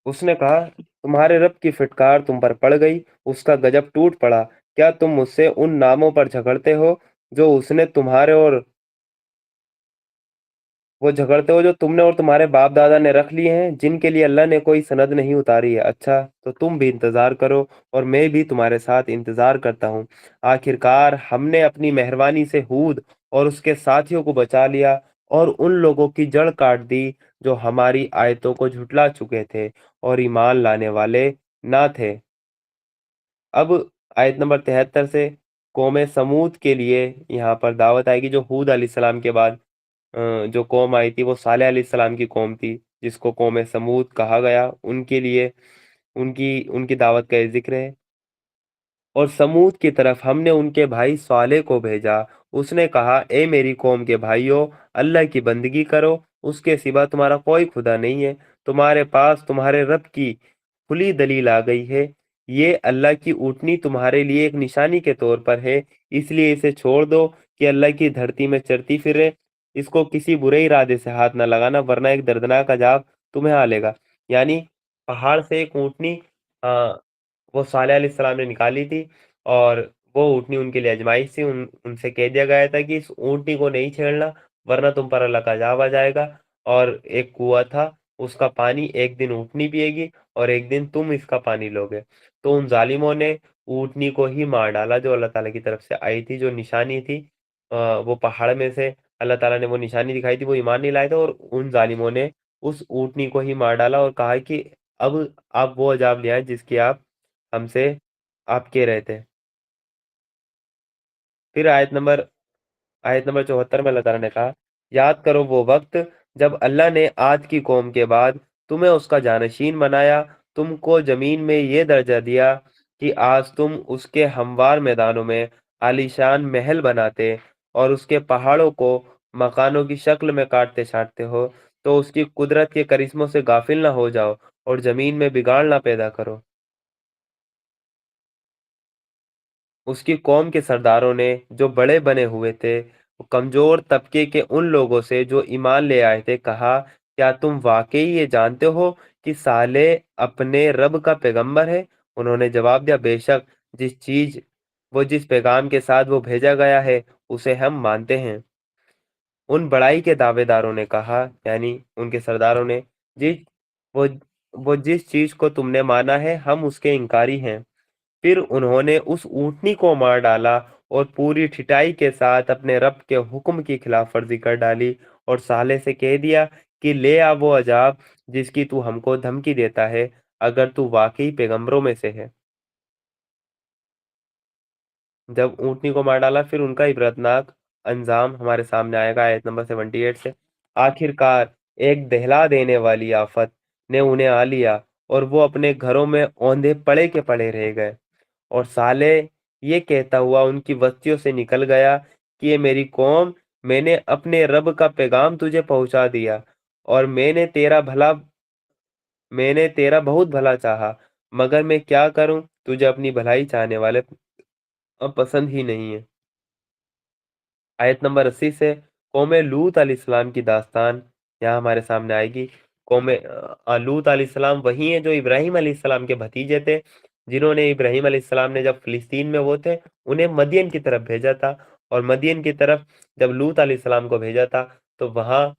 S2: اس نے کہا تمہارے رب کی فٹکار تم پر پڑ گئی، اس کا گجب ٹوٹ پڑا۔ کیا تم مجھ سے ان ناموں پر جھگڑتے ہو جو اس نے تمہارے اور वो झगड़ते हो जो तुमने और तुम्हारे बाप दादा ने रख लिए हैं, जिनके लिए अल्लाह ने कोई सनद नहीं उतारी है। अच्छा, तो तुम भी इंतजार करो और मैं भी तुम्हारे साथ इंतजार करता हूँ। आखिरकार हमने अपनी मेहरबानी से हूद और उसके साथियों को बचा लिया और उन लोगों की जड़ काट दी जो हमारी आयतों को झुठला चुके थे और ईमान लाने वाले ना थे। अब आयत नंबर 73 से कौम समूद के लिए यहाँ पर दावत आएगी, जो हूद अलैहिस्सलाम के बाद जो कौम आई थी वो सालेह अलैहिस्सलाम की कौम थी, जिसको कौम समूद कहा गया। उनके लिए उनकी उनकी दावत का ये जिक्र है। और समूद की तरफ हमने उनके भाई सालेह को भेजा। उसने कहा, ए मेरी कौम के भाइयों, अल्लाह की बंदगी करो, उसके सिवा तुम्हारा कोई खुदा नहीं है। तुम्हारे पास तुम्हारे रब की खुली दलील आ गई है। ये अल्लाह की ऊँटनी तुम्हारे लिए एक निशानी के तौर पर है, इसलिए इसे छोड़ दो कि अल्लाह की धरती में चरती फिरे। इसको किसी बुरे इरादे से हाथ न लगाना, वरना एक दर्दनाक अजाब तुम्हें आ लेगा। यानी पहाड़ से एक ऊँटनी वो सालेह अलैहिस्सलाम ने निकाली थी, और वो ऊँटनी उनके लिए आजमाइश थी। उनसे कह दिया गया था कि इस ऊँटनी को नहीं छेड़ना, वरना तुम पर अल्लाह का अज़ाब आ जाएगा। और एक कुआँ था, उसका पानी एक दिन ऊँटनी पिएगी और एक दिन तुम इसका पानी लोगे। तो उन ज़ालिमों ने ऊँटनी को ही मार डाला, जो अल्लाह ताला की तरफ से आई थी, जो निशानी थी। वो पहाड़ में से अल्लाह ताला ने वो निशानी दिखाई थी, वो ईमान नहीं लाए थे, और उन ज़ालिमों ने उस ऊँटनी को ही मार डाला और कहा कि अब आप वो अज़ाब ले आएँ जिसकी हमसे आप कह रहे थे। फिर आयत नंबर 74 में अल्लाह ताला ने कहा, याद करो वो वक्त जब अल्लाह ने आद की कौम के बाद तुम्हें उसका जानशीन बनाया, तुमको जमीन में ये दर्जा दिया कि आज तुम उसके हमवार मैदानों में आलीशान महल बनाते और उसके पहाड़ों को मकानों की शक्ल में काटते छाटते हो। तो उसकी कुदरत के करिश्मों से गाफिल ना हो जाओ और जमीन में बिगाड़ ना पैदा करो। उसकी कौम के सरदारों ने, जो बड़े बने हुए थे, वो कमजोर तबके के उन लोगों से जो ईमान ले आए थे, कहा, क्या तुम वाकई ये जानते हो कि साले अपने रब का पैगंबर है? उन्होंने जवाब दिया, बेशक जिस पैगाम के साथ वो भेजा गया है उसे हम मानते हैं। उन बड़ाई के दावेदारों ने कहा, यानी उनके सरदारों ने, जिस वो वो जिस चीज को तुमने माना है हम उसके इनकारी हैं। फिर उन्होंने उस ऊँटनी को मार डाला और पूरी ठिठाई के साथ अपने रब के हुक्म की खिलाफवर्जी कर डाली, और साले से कह दिया कि ले आ वो अजाब जिसकी तू हमको धमकी देता है, अगर तू वाकई पैगंबरों में से है। जब ऊँटनी को मार डाला, फिर उनका इबरतनाक अंजाम हमारे सामने आएगा आयत नंबर 78 से। आखिरकार एक दहला देने वाली आफत ने उन्हें आ लिया और वो अपने घरों में औंधे पड़े के पड़े रह गए। और साले ये कहता हुआ उनकी बस्तियों से निकल गया कि ये मेरी कौम, मैंने अपने रब का पैगाम तुझे पहुंचा दिया और मैंने तेरा बहुत भला चाहा, मगर मैं क्या करूं, तुझे अपनी भलाई चाहने वाले अब पसंद ही नहीं है। आयत नंबर 80 से कौम लूत अलैहिस्सलाम की दास्तान यहाँ हमारे सामने आएगी। लूत अलैहिस्सलाम वही हैं जो इब्राहिम अलैहिस्सलाम के भतीजे थे, जिन्होंने इब्राहिम अलैहिस्सलाम ने जब फिलिस्तीन में वो थे, उन्हें मदियन की तरफ भेजा था। और मदियन की तरफ जब लूत अलैहिस्सलाम को भेजा था, तो वहाँ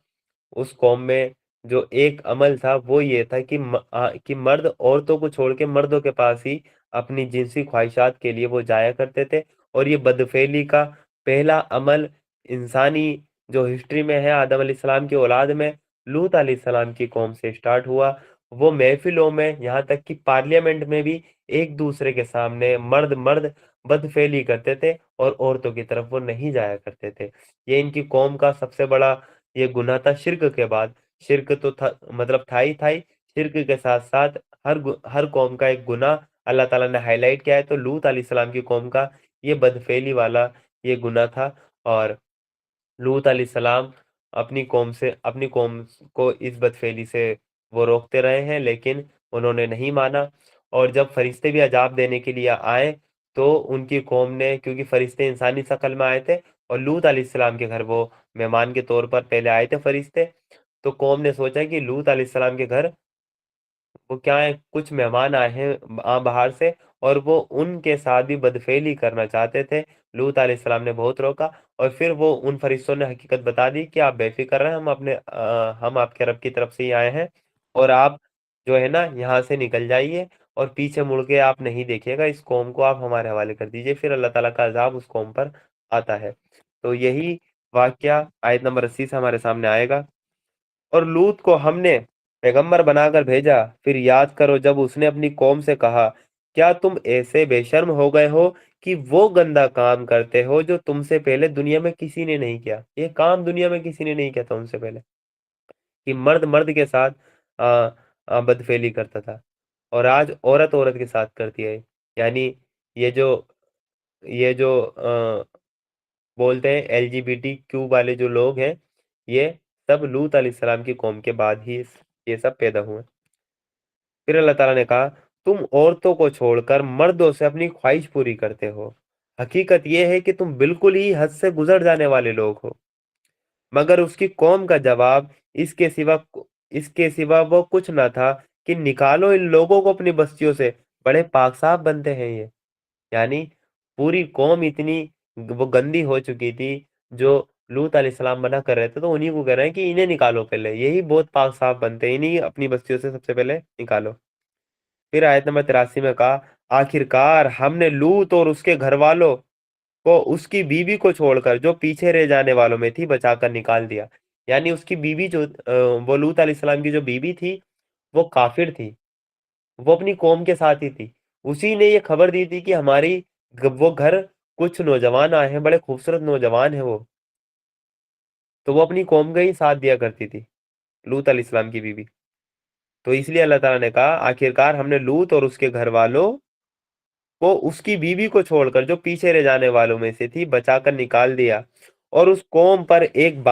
S2: उस कौम में जो एक अमल था वो ये था कि कि मर्द औरतों को छोड़ के मर्दों के पास ही अपनी जिनसी ख्वाहिशात के लिए वो जाया करते थे। और ये बदफेली का पहला अमल इंसानी जो हिस्ट्री में है, आदम अलैहिस्सलाम की औलाद में लूत अलैहिस्सलाम की कौम से स्टार्ट हुआ। वो महफिलों में, यहाँ तक कि पार्लियामेंट में भी एक दूसरे के सामने मर्द मर्द बदफेली करते थे और औरतों की तरफ वो नहीं जाया करते थे। ये इनकी कौम का सबसे बड़ा ये गुनाह था शिर्क के बाद। शिर्क तो था, मतलब था ही। शिर्क के साथ साथ हर कौम का एक गुनाह अल्लाह ताला ने हाईलाइट किया है। तो लूत अलैहिस्सलाम की कौम का ये बदफेली वाला ये गुनाह था। और लूत अलैहिस्सलाम अपनी कौम को इस बदफेली से वो रोकते रहे हैं, लेकिन उन्होंने नहीं माना। और जब फरिश्ते भी अजाब देने के लिए आए, तो उनकी कौम ने, क्योंकि फरिश्ते इंसानी शक्ल में आए थे और लूत अलैहिस्सलाम के घर वो मेहमान के तौर पर पहले आए थे फरिश्ते, तो कौम ने सोचा कि लूत अलैहिस्सलाम के घर वो क्या है, कुछ मेहमान आए हैं बाहर से, और वो उनके साथ भी बदफेली करना चाहते थे। लूत अलैहिस्सलाम ने बहुत रोका, और फिर वो उन फरिश्तों ने हकीकत बता दी कि आप बेफिक्र रहें, हम आपके रब की तरफ से ही आए हैं, और आप जो है ना यहाँ से निकल जाइए, और पीछे मुड़ के आप नहीं देखिएगा, इस कौम को आप हमारे हवाले कर दीजिए। फिर अल्लाह ताला का अजाब उस कौम पर आता है। तो यही वाकया आयत नंबर 80 से हमारे सामने आएगा। और लूत को हमने पैगंबर बनाकर भेजा, फिर याद करो जब उसने अपनी कौम से कहा, क्या तुम ऐसे बेशर्म हो गए हो कि वो गंदा काम करते हो जो तुमसे पहले दुनिया में किसी ने नहीं किया। ये काम दुनिया में किसी ने नहीं किया था उनसे पहले, कि मर्द मर्द के साथ आ, बदफेली करता था, और आज औरत औरत के साथ करती है। यानी ये जो ये जो बोलते हैं LGBTQ वाले जो लोग हैं, ये सब लूत अलैहिस्सलाम की कौम के बाद ही ये सब पैदा हुए। फिर अल्लाह ताला ने कहा, तुम औरतों को छोड़कर मर्दों से अपनी ख्वाहिश पूरी करते हो। हकीकत यह है कि तुम बिल्कुल ही हद से गुजर जाने वाले लोग हो। मगर उसकी कौम का जवाब इसके सिवा वो कुछ न था कि निकालो इन लोगों को अपनी बस्तियों से, बड़े पाक साफ बनते हैं ये। यानी पूरी कौम इतनी वो गंदी हो चुकी थी, जो लूत अलैहिस्सलाम मना कर रहे थे, तो उन्हीं को कह रहे हैं कि इन्हें निकालो, पहले यही बहुत पाक साफ बनते हैं, इन्हीं अपनी बस्तियों से सबसे पहले निकालो। फिर आयत नंबर 83 में कहा, आखिरकार हमने लूत और उसके घर वालों को उसकी बीवी को छोड़कर जो पीछे रह जाने वालों में थी बचाकर निकाल दिया। यानी उसकी बीवी जो वो लूत अलैहिस्सलाम की जो बीवी थी, वो काफिर थी, वो अपनी कौम के साथ ही थी। उसी ने ये खबर दी थी कि वो घर कुछ नौजवान आए हैं, बड़े खूबसूरत नौजवान हैं वो। तो वो अपनी कौम का ही साथ दिया करती थी, लूत अलैहिस्सलाम की बीवी। तो इसलिए अल्लाह ताला ने कहा, आखिरकार हमने लूत और उसके घर वालों को उसकी बीवी को छोड़कर जो पीछे रह जाने वालों में से थी बचाकर निकाल दिया, और उस कौम पर एक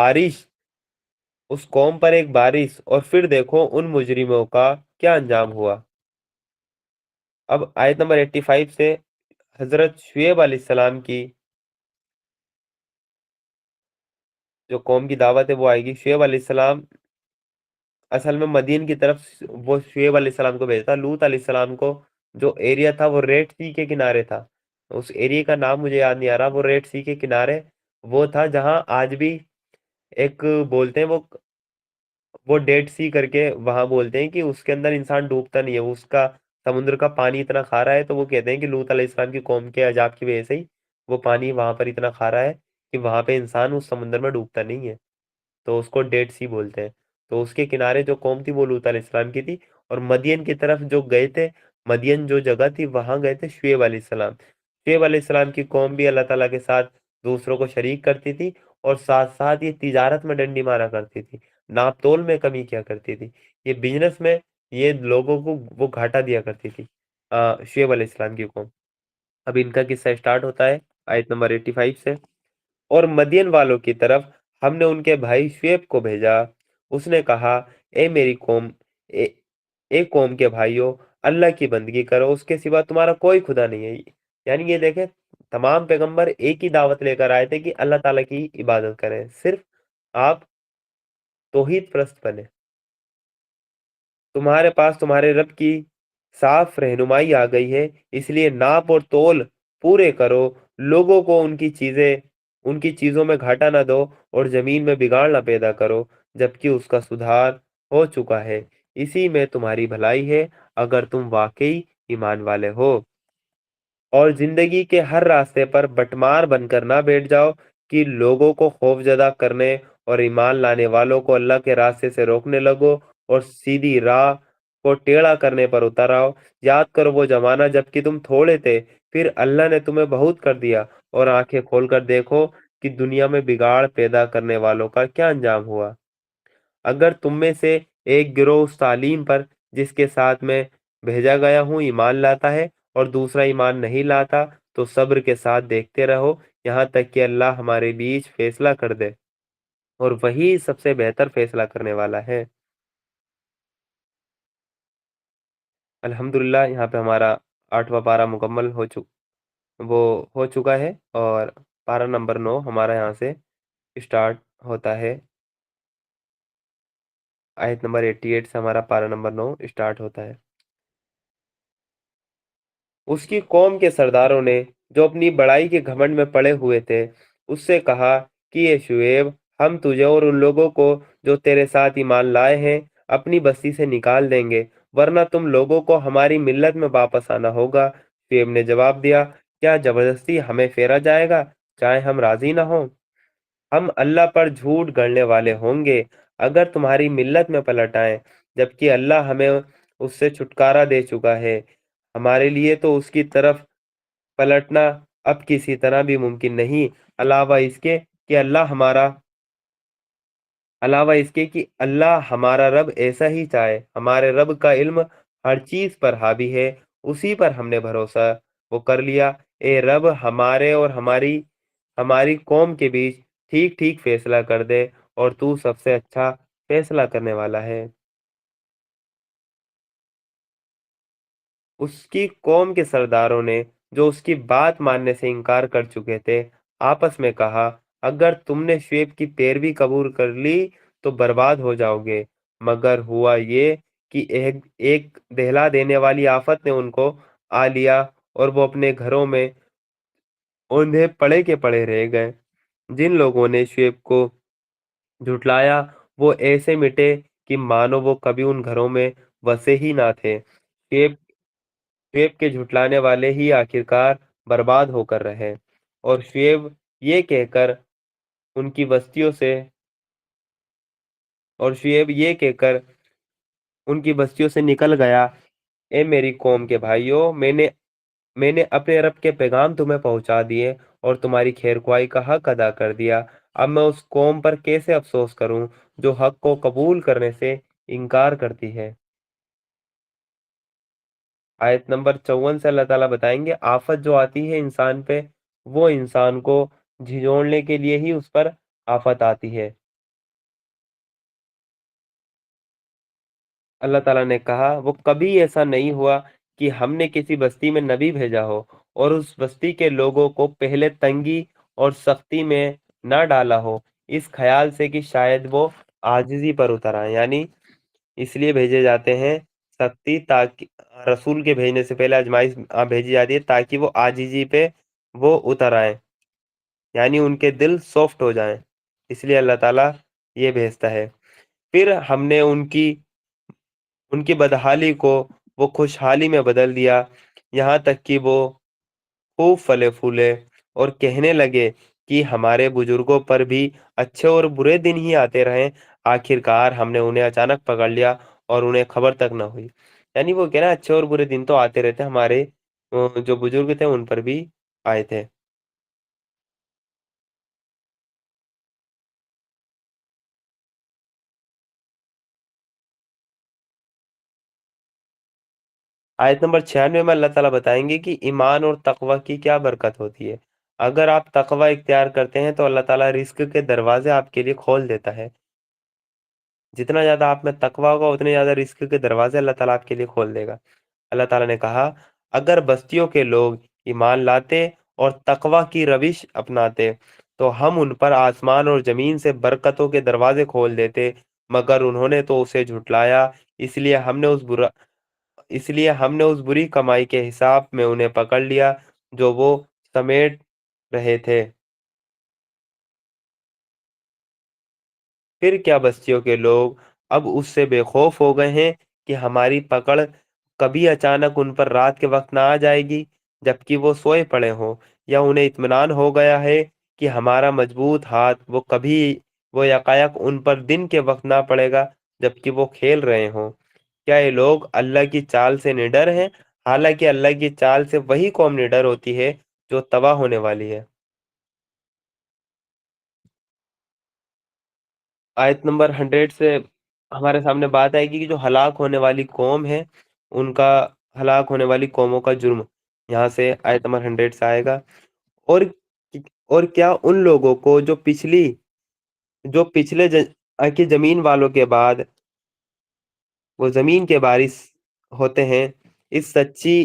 S2: बारिश, और फिर देखो उन मुजरिमों का क्या अंजाम हुआ। अब आयत नंबर 85 से हजरत शुएब अलैहिस्सलाम की जो कौम की दावत है वो आएगी। शुएब अलैहिस्सलाम असल में मदीन की तरफ वो शुएब अलैहिस्सलाम को भेजा था। लूत अलैहिस्सलाम को जो एरिया था वो रेड सी के किनारे था। उस एरिया का नाम मुझे याद नहीं आ रहा, वो रेड सी के किनारे वो था, जहां आज भी एक बोलते हैं वो डेड सी करके वहां बोलते हैं कि उसके अंदर इंसान डूबता नहीं है, वो उसका समुद्र का पानी इतना खारा है, तो वो कहते हैं कि लूत अलैहिस्सलाम की कौम के अजाब की वजह से ही वो पानी वहां पर इतना खारा है कि वहां पे इंसान उस समुद्र में डूबता नहीं है, तो उसको डेड सी बोलते हैं। तो उसके किनारे जो कौम थी वो लूत अलैहिस्सलाम की थी। और मदियन की तरफ जो गए थे, मदियन जो जगह थी वहां गए थे शुएब अलैहिस्सलाम। शुएब अलैहिस्सलाम की कौम भी अल्लाह ताला के साथ दूसरों को शरीक करती थी, और साथ साथ ये तिजारत में डंडी मारा करती थी, नाप तोल में कमी किया करती थी, ये बिजनेस में ये लोगों को वो घाटा दिया करती थी, शुएब अलैहिस्सलाम की कौम। अब इनका किस्सा स्टार्ट होता है आयत नंबर 85 से। और मदियन वालों की तरफ हमने उनके भाई शुएब को भेजा। उसने कहा, ए मेरी कौम, ए, ए कौम के भाइयों, अल्लाह की बंदगी करो, उसके सिवा तुम्हारा कोई खुदा नहीं है। यानी ये देखें, तमाम पैगंबर एक ही दावत लेकर आए थे कि अल्लाह ताला की इबादत करें, सिर्फ आप तौहीद प्रस्त बने। तुम्हारे पास तुम्हारे रब की साफ रहनुमाई आ गई है, इसलिए नाप और तोल पूरे करो, लोगों को उनकी चीजों में घाटा ना दो, और जमीन में बिगाड़ ना पैदा करो, जबकि उसका सुधार हो चुका है। इसी में तुम्हारी भलाई है, अगर तुम वाकई ईमान वाले हो। और जिंदगी के हर रास्ते पर बटमार बनकर ना बैठ जाओ, कि लोगों को खौफजदा करने और ईमान लाने वालों को अल्लाह के रास्ते से रोकने लगो, और सीधी राह को टेढ़ा करने पर उतर आओ। याद करो वो जमाना जबकि तुम थोड़े थे, फिर अल्लाह ने तुम्हें बहुत कर दिया, और आंखें खोलकर देखो कि दुनिया में बिगाड़ पैदा करने वालों का क्या अंजाम हुआ। अगर तुम में से एक गिरोह उस तालीम पर जिसके साथ मैं भेजा गया हूँ ईमान लाता है, और दूसरा ईमान नहीं लाता, तो सब्र के साथ देखते रहो यहाँ तक कि अल्लाह हमारे बीच फैसला कर दे, और वही सबसे बेहतर फैसला करने वाला है। अल्हम्दुलिल्लाह, यहाँ पे हमारा 8वां पारा मुकम्मल वो हो चुका है, और पारा नंबर 9 हमारा यहाँ से स्टार्ट होता है। आयत नंबर 88 से हमारा पारा नंबर 9 स्टार्ट होता है। उसकी कौम के सरदारों ने جو اپنی بڑائی کے گھمنڈ میں پڑے ہوئے تھے، اس سے کہا کہ یہ شعیب، ہم تجھے اور ان لوگوں کو جو تیرے ساتھ ایمان لائے ہیں اپنی بستی سے نکال دیں گے، ورنہ تم لوگوں کو ہماری ملت میں واپس آنا ہوگا۔ شعیب نے جواب دیا، کیا زبردستی ہمیں پھیرا جائے گا، چاہے ہم راضی نہ ہوں؟ ہم اللہ پر جھوٹ گڑنے والے ہوں گے اگر تمہاری ملت میں پلٹ آئیں، جبکہ اللہ ہمیں اس سے چھٹکارا دے چکا ہے۔ ہمارے لیے تو اس کی طرف پلٹنا اب کسی طرح بھی ممکن نہیں، علاوہ اس کے کہ اللہ ہمارا رب ایسا ہی چاہے۔ ہمارے رب کا علم ہر چیز پر حاوی ہے، اسی پر ہم نے بھروسہ وہ کر لیا۔ اے رب، ہمارے اور ہماری قوم کے بیچ ٹھیک ٹھیک فیصلہ کر دے، اور تو سب سے اچھا فیصلہ کرنے والا ہے۔ اس کی قوم کے سرداروں نے، جو اس کی بات ماننے سے انکار کر چکے تھے، آپس میں کہا، اگر تم نے شعیب کی پیروی قبول کر لی تو برباد ہو جاؤ گے۔ مگر ہوا یہ کہ ایک دہلا دینے والی آفت نے ان کو آ لیا، اور وہ اپنے گھروں میں اوندھے پڑے کے پڑے رہ گئے۔ جن لوگوں نے شعیب کو جھٹلایا وہ ایسے مٹے کہ مانو وہ کبھی ان گھروں میں بسے ہی نہ تھے۔ شعیب کے جھٹلانے والے ہی آخرکار برباد ہو کر رہے، اور یہ کہہ کر ان کی بستیوں سے نکل گیا، اے میری قوم کے بھائیوں، میں نے اپنے رب کے پیغام تمہیں پہنچا دیے اور تمہاری خیر خواہی کا حق ادا کر دیا۔ اب میں اس قوم پر کیسے افسوس کروں جو حق کو قبول کرنے سے انکار کرتی ہے۔ آیت نمبر 54 سے اللہ تعالیٰ بتائیں گے، آفت جو آتی ہے انسان پہ، وہ انسان کو جھنجھوڑنے کے لیے ہی اس پر آفت آتی ہے۔ اللہ تعالیٰ نے کہا، وہ کبھی ایسا نہیں ہوا کہ ہم نے کسی بستی میں نبی بھیجا ہو اور اس بستی کے لوگوں کو پہلے تنگی اور سختی میں نہ ڈالا ہو، اس خیال سے کہ شاید وہ عاجزی پر اتر آئیں۔ یعنی اس لیے بھیجے جاتے ہیں سختی، تاکہ رسول کے بھیجنے سے پہلے آزمائش بھیجی جاتی ہے تاکہ وہ عاجزی پہ وہ اتر آئیں، یعنی ان کے دل سافٹ ہو جائیں، اس لیے اللہ تعالیٰ یہ بھیجتا ہے۔ پھر ہم نے ان کی بدحالی کو وہ خوشحالی میں بدل دیا، یہاں تک کہ وہ خوب پھلے پھولے اور کہنے لگے کہ ہمارے بزرگوں پر بھی اچھے اور برے دن ہی آتے رہے، آخرکار ہم نے انہیں اچانک پکڑ لیا اور انہیں خبر تک نہ ہوئی۔ یعنی وہ کہنا اچھے اور برے دن تو آتے رہتے، ہمارے جو بزرگ تھے ان پر بھی آئے تھے۔ آیت نمبر 96 میں اللہ تعالیٰ بتائیں گے کہ ایمان اور تقوی کی کیا برکت ہوتی ہے۔ اگر آپ تقوی اختیار کرتے ہیں تو اللہ تعالیٰ رزق کے دروازے آپ کے لیے کھول دیتا ہے۔ جتنا زیادہ آپ میں تقوی ہوگا اتنے زیادہ رزق کے دروازے اللہ تعالیٰ آپ کے لیے کھول دے گا۔ اللہ تعالیٰ نے کہا، اگر بستیوں کے لوگ ایمان لاتے اور تقوی کی روش اپناتے تو ہم ان پر آسمان اور زمین سے برکتوں کے دروازے کھول دیتے، مگر انہوں نے تو اسے جھٹلایا، اس لیے ہم نے اس بری کمائی کے حساب میں انہیں پکڑ لیا جو وہ سمیٹ رہے تھے۔ پھر کیا بستیوں کے لوگ اب اس سے بے خوف ہو گئے ہیں کہ ہماری پکڑ کبھی اچانک ان پر رات کے وقت نہ آ جائے گی جبکہ وہ سوئے پڑے ہوں، یا انہیں اطمینان ہو گیا ہے کہ ہمارا مضبوط ہاتھ وہ یکایک ان پر دن کے وقت نہ پڑے گا جبکہ وہ کھیل رہے ہوں۔ کیا یہ لوگ اللہ کی چال سے نڈر ہیں؟ حالانکہ اللہ کی چال سے وہی قوم نڈر ہوتی ہے جو تباہ ہونے والی ہے۔ آیت نمبر 100 سے ہمارے سامنے بات آئے گی کہ جو ہلاک ہونے والی قوم ہے ان کا، ہلاک ہونے والی قوموں کا جرم، یہاں سے آیت نمبر 100 سے آئے گا۔ اور اور کیا ان لوگوں کو جو پچھلے کی زمین والوں کے بعد وہ زمین کے وارث ہوتے ہیں، اس سچی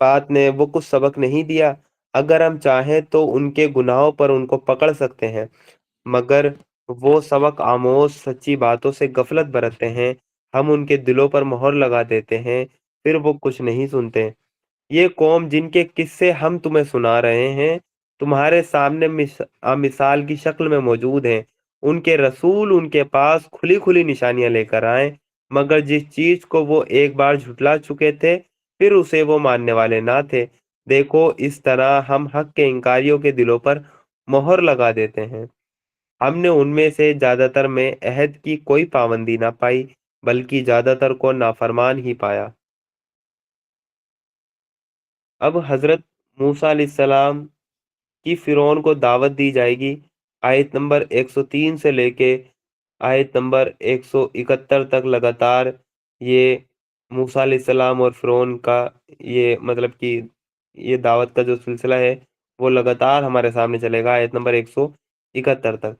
S2: بات نے وہ کچھ سبق نہیں دیا؟ اگر ہم چاہیں تو ان کے گناہوں پر ان کو پکڑ سکتے ہیں، مگر وہ سبق آموز سچی باتوں سے غفلت برتتے ہیں۔ ہم ان کے دلوں پر مہر لگا دیتے ہیں، پھر وہ کچھ نہیں سنتے۔ یہ قوم جن کے قصے ہم تمہیں سنا رہے ہیں تمہارے سامنے مثال کی شکل میں موجود ہیں۔ ان کے رسول ان کے پاس کھلی کھلی نشانیاں لے کر آئے، مگر جس چیز کو وہ ایک بار جھٹلا چکے تھے پھر اسے وہ ماننے والے نہ تھے۔ دیکھو اس طرح ہم حق کے انکاریوں کے دلوں پر مہر لگا دیتے ہیں۔ ہم نے ان میں سے زیادہ تر میں عہد کی کوئی پابندی نہ پائی، بلکہ زیادہ تر کو نافرمان ہی پایا۔ اب حضرت موسیٰ علیہ السلام کی فرعون کو دعوت دی جائے گی۔ آیت نمبر 103 سے لے کے آیت نمبر 171 تک لگاتار یہ موسیٰ علیہ السلام اور فرعون کا یہ مطلب کہ یہ دعوت کا جو سلسلہ ہے وہ لگاتار ہمارے سامنے چلے گا آیت نمبر 171 تک۔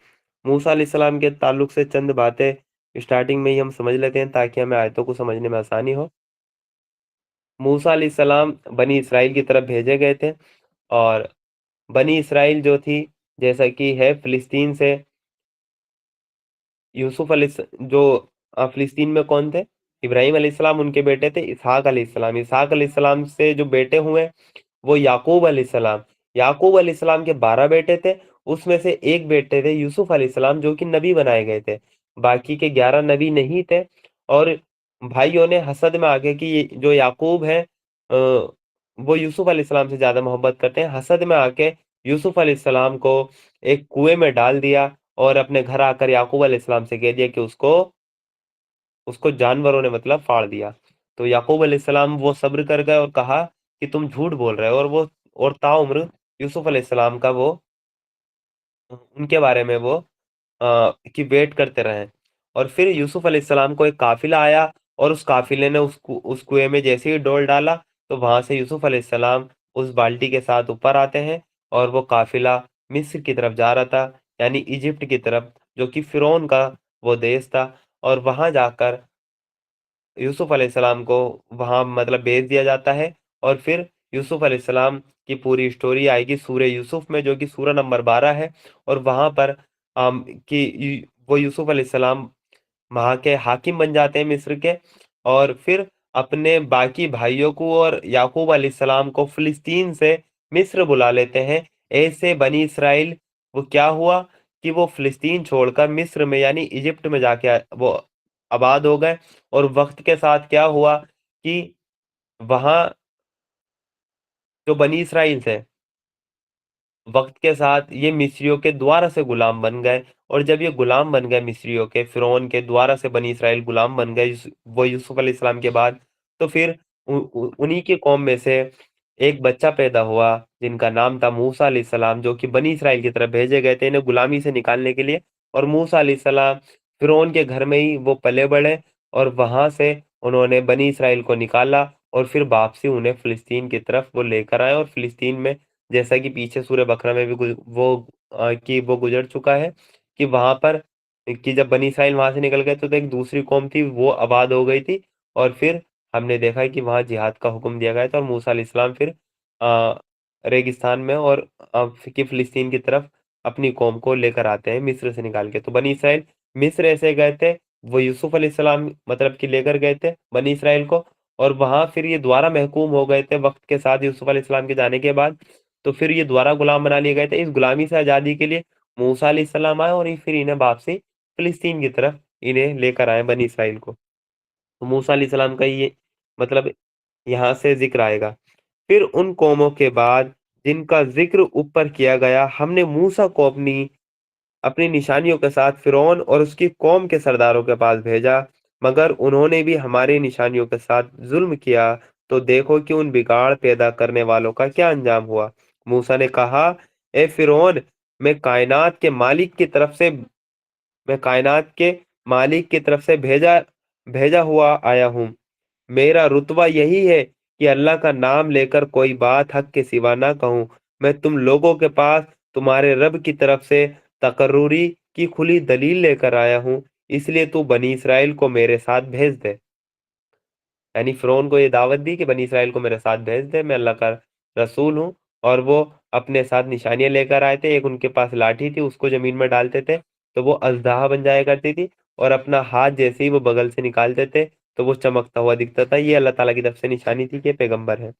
S2: موسیٰ علیہ السلام کے تعلق سے چند باتیں اسٹارٹنگ میں ہی ہم سمجھ لیتے ہیں تاکہ ہمیں آیتوں کو سمجھنے میں آسانی ہو۔ موسیٰ علیہ السلام بنی اسرائیل کی طرف بھیجے گئے تھے، اور بنی اسرائیل جو تھی جیسا کہ ہے فلسطین سے یوسف جو فلسطین میں کون تھے؟ ابراہیم علیہ السلام ان کے بیٹے تھے، اسحاق علیہ السلام۔ اسحاق علیہ السلام سے جو بیٹے ہوئے وہ یعقوب علیہ السلام۔ یعقوب علیہ السلام کے 12 بیٹے تھے، اس میں سے ایک بیٹے تھے یوسف علیہ السلام جو کہ نبی بنائے گئے تھے، باقی کے 11 نبی نہیں تھے۔ اور بھائیوں نے حسد میں آگے کہ جو یعقوب ہے وہ یوسف علیہ السلام سے زیادہ محبت کرتے ہیں، حسد میں آ کے یوسف علیہ السلام کو ایک کنویں میں ڈال دیا اور اپنے گھر آ کر یعقوب علیہ السلام سے کہہ دیا کہ اس کو جانوروں نے مطلب پھاڑ دیا۔ تو یعقوب علیہ السلام وہ صبر کر گئے اور کہا کہ تم جھوٹ بول رہے ہو، اور تاعمر یوسف علیہ السلام کا وہ ان کے بارے میں وہ کی ویٹ کرتے رہے۔ اور پھر یوسف علیہ السلام کو ایک قافلہ آیا، اور اس قافلے نے اس کنویں میں جیسے ہی ڈول ڈالا تو وہاں سے یوسف علیہ السلام اس بالٹی کے ساتھ اوپر آتے ہیں، اور وہ قافلہ مصر کی طرف جا رہا تھا، یعنی ایجپٹ کی طرف، جو کہ فرعون کا وہ دیش تھا۔ اور وہاں جا کر یوسف علیہ السلام کو وہاں مطلب بھیج دیا جاتا ہے، اور پھر یوسف علیہ السلام کی پوری سٹوری آئے گی سورہ یوسف میں، جو کہ سورہ نمبر 12 ہے۔ اور وہاں پر وہ یوسف علیہ السلام وہاں کے حاکم بن جاتے ہیں مصر کے، اور پھر اپنے باقی بھائیوں کو اور یعقوب علیہ السلام کو فلسطین سے مصر بلا لیتے ہیں۔ ایسے بنی اسرائیل وہ کیا ہوا کہ وہ فلسطین چھوڑ کر مصر میں یعنی ایجپٹ میں جا کے وہ آباد ہو گئے۔ اور وقت کے ساتھ کیا ہوا کہ وہاں جو بنی اسرائیل تھے وقت کے ساتھ یہ مصریوں کے دوارا سے غلام بن گئے، اور جب یہ غلام بن گئے مصریوں کے فرعون کے دوارا سے بنی اسرائیل غلام بن گئے وہ یوسف علیہ السلام کے بعد، تو پھر انہی کی قوم میں سے ایک بچہ پیدا ہوا جن کا نام تھا موسیٰ علیہ السلام، جو کہ بنی اسرائیل کی طرف بھیجے گئے تھے انہیں غلامی سے نکالنے کے لیے۔ اور موسیٰ علیہ السلام فرعون کے گھر میں ہی وہ پلے بڑھے، اور وہاں سے انہوں نے بنی اسرائیل کو نکالا، اور پھر واپسی انہیں فلسطین کی طرف وہ لے کر آئے۔ اور فلسطین میں جیسا کہ پیچھے سورہ بقرہ میں بھی وہ گزر چکا ہے کہ وہاں پر کہ جب بنی اسرائیل وہاں سے نکل گئے تو ایک دوسری قوم تھی وہ آباد ہو گئی تھی، اور پھر ہم نے دیکھا کہ وہاں جہاد کا حکم دیا گیا تھا، اور موسیٰ علیہ السلام پھر ریگستان میں اور کہ فلسطین کی طرف اپنی قوم کو لے کر آتے ہیں مصر سے نکال کے۔ تو بنی اسرائیل مصر ایسے گئے تھے، وہ یوسف علیہ السلام مطلب کہ لے کر گئے تھے بنی اسرائیل کو، اور وہاں پھر یہ دوبارہ محکوم ہو گئے تھے وقت کے ساتھ یوسف علیہ السلام کے جانے کے بعد۔ تو پھر یہ دوبارہ غلام بنا لیے گئے تھے۔ اس غلامی سے آزادی کے لیے موسیٰ علیہ السلام آئے، اور پھر انہیں واپسی فلسطین کی طرف انہیں لے کر آئے بنی اسرائیل کو۔ تو موسیٰ علیہ السلام کا یہ مطلب یہاں سے ذکر آئے گا۔ پھر ان قوموں کے بعد جن کا ذکر اوپر کیا گیا ہم نے موسیٰ کو اپنی نشانیوں کے ساتھ فرعون اور اس کی قوم کے سرداروں کے پاس بھیجا، مگر انہوں نے بھی ہماری نشانیوں کے ساتھ ظلم کیا۔ تو دیکھو کہ ان بگاڑ پیدا کرنے والوں کا کیا انجام ہوا۔ موسیٰ نے کہا اے فرعون، میں کائنات کے مالک کی طرف سے بھیجا ہوا آیا ہوں۔ میرا رتبہ یہی ہے کہ اللہ کا نام لے کر کوئی بات حق کے سوا نہ کہوں۔ میں تم لوگوں کے پاس تمہارے رب کی طرف سے تقرری کی کھلی دلیل لے کر آیا ہوں، اس لیے تو بنی اسرائیل کو میرے ساتھ بھیج دے۔ یعنی فرعون کو یہ دعوت دی کہ بنی اسرائیل کو میرے ساتھ بھیج دے، میں اللہ کا رسول ہوں۔ اور وہ اپنے ساتھ نشانیاں لے کر آئے تھے، ایک ان کے پاس لاٹھی تھی، اس کو زمین میں ڈالتے تھے تو وہ اژدہا بن جایا کرتی تھی، اور اپنا ہاتھ جیسے ہی وہ بغل سے نکالتے تھے تو وہ چمکتا ہوا دکھتا تھا۔ یہ اللہ تعالیٰ کی طرف سے نشانی تھی کہ پیغمبر ہے۔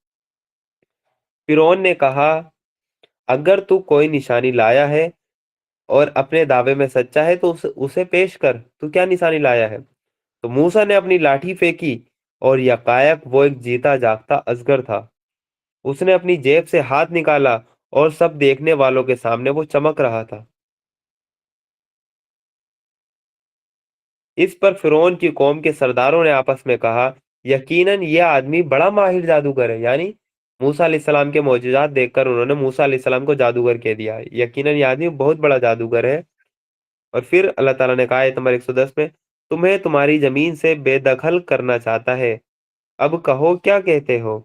S2: فرعون نے کہا اگر تو کوئی نشانی لایا ہے اور اپنے دعوے میں سچا ہے تو اسے پیش کر، تو کیا نشانی لایا ہے؟ تو موسیٰ نے اپنی لاٹھی پھینکی اور یکایک وہ ایک جیتا جاگتا ازگر تھا۔ اس نے اپنی جیب سے ہاتھ نکالا اور سب دیکھنے والوں کے سامنے وہ چمک رہا تھا۔ اس پر فرعون کی قوم کے سرداروں نے آپس میں کہا یقیناً یہ آدمی بڑا ماہر جادوگر ہے، یعنی موسیٰ علیہ السلام کے معجزات دیکھ کر انہوں نے موسیٰ علیہ السلام کو جادوگر کہہ دیا، یقیناً یہ آدمی بہت بڑا جادوگر ہے۔ اور پھر اللہ تعالیٰ نے کہا آیت نمبر 110 میں تمہیں تمہاری زمین سے بے دخل کرنا چاہتا ہے، اب کہو کیا کہتے ہو؟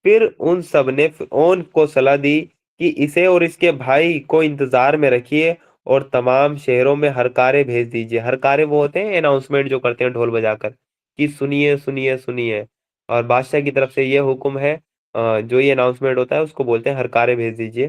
S2: پھر ان سب نے فرعون کو صلاح دی کہ اسے اور اس کے بھائی کو انتظار میں رکھیے اور تمام شہروں میں ہرکارے بھیج دیجیے۔ ہرکارے وہ ہوتے ہیں اناؤنسمنٹ جو کرتے ہیں ڈھول بجا کر کہ سنیے سنیے سنیے، اور بادشاہ کی طرف سے یہ حکم ہے، جو یہ اناؤنسمنٹ ہوتا ہے اس کو بولتے ہیں ہرکارے بھیج دیجیے،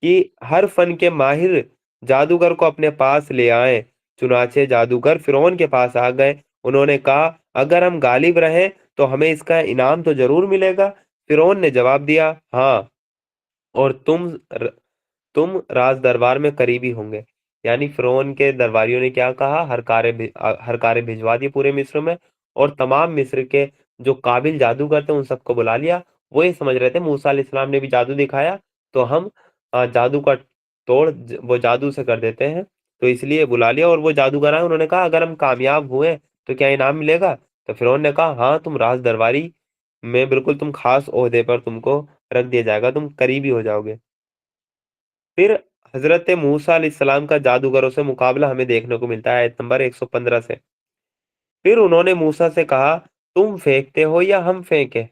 S2: کہ ہر فن کے ماہر جادوگر کو اپنے پاس لے آئیں۔ چنانچہ جادوگر فرعون کے پاس آ گئے، انہوں نے کہا اگر ہم غالب رہیں تو ہمیں اس کا انعام تو ضرور ملے گا۔ فرعون نے جواب دیا ہاں، اور تم راز دربار میں قریبی ہوں گے۔ یعنی فرعون کے درباریوں نے کیا کہا، ہر کارے بھجوا دیے پورے مصر میں، اور تمام مصر کے جو قابل جادوگر تھے ان سب کو بلا لیا۔ وہ یہ سمجھ رہے تھے موسیٰ علیہ السلام نے بھی جادو دکھایا تو ہم جادو کا توڑ وہ جادو سے کر دیتے ہیں، تو اس لیے بلا لیا، اور وہ جادوگر آئے، انہوں نے کہا اگر ہم کامیاب ہوئے تو کیا انعام ملے گا؟ تو فرعون نے کہا ہاں، تم راز درباری میں بالکل تم خاص عہدے پر تم کو رکھ دیا جائے گا، تم قریبی ہو جاؤ گے۔ پھر حضرت موسیٰ علیہ السلام کا جادوگروں سے مقابلہ ہمیں دیکھنے کو ملتا ہے آیت نمبر 115 سے۔ پھر انہوں نے موسیٰ سے کہا تم پھینکتے ہو یا ہم پھینکیں؟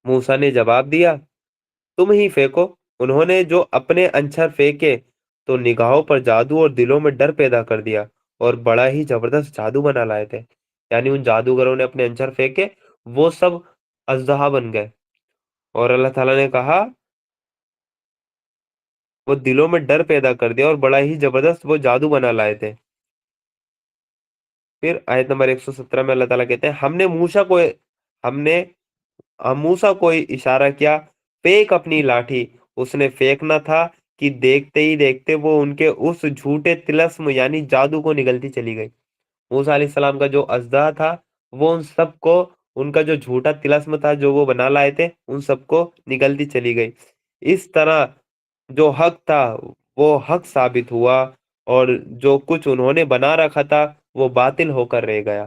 S2: موسیٰ نے جواب دیا تم ہی پھینکو۔ انہوں نے جو اپنے انچھر پھینکے تو نگاہوں پر جادو اور دلوں میں ڈر پیدا کر دیا، اور بڑا ہی زبردست جادو بنا لائے تھے۔ یعنی ان جادوگروں نے اپنے انچر پھینکے، وہ سب اژدہا بن گئے، اور اللہ تعالیٰ نے کہا وہ دلوں میں ڈر پیدا کر دیا اور بڑا ہی زبردست وہ جادو بنا لائے تھے۔ پھر آیت نمبر 117 میں اللہ تعالیٰ کہتے ہیں ہم نے موسیٰ کو اشارہ کیا پھینک اپنی لاٹھی۔ اس نے پھینکنا تھا کہ دیکھتے ہی دیکھتے وہ ان کے اس جھوٹے طلسم یعنی جادو کو نگلتی چلی گئی۔ موسیٰ علیہ السلام کا جو اژدہا تھا وہ ان سب کو، ان کا جو جھوٹا طلسم تھا جو وہ بنا لائے تھے ان سب کو نگلتی چلی گئی۔ اس طرح جو حق تھا وہ حق ثابت ہوا، اور جو کچھ انہوں نے بنا رکھا تھا وہ باطل ہو کر رہ گیا۔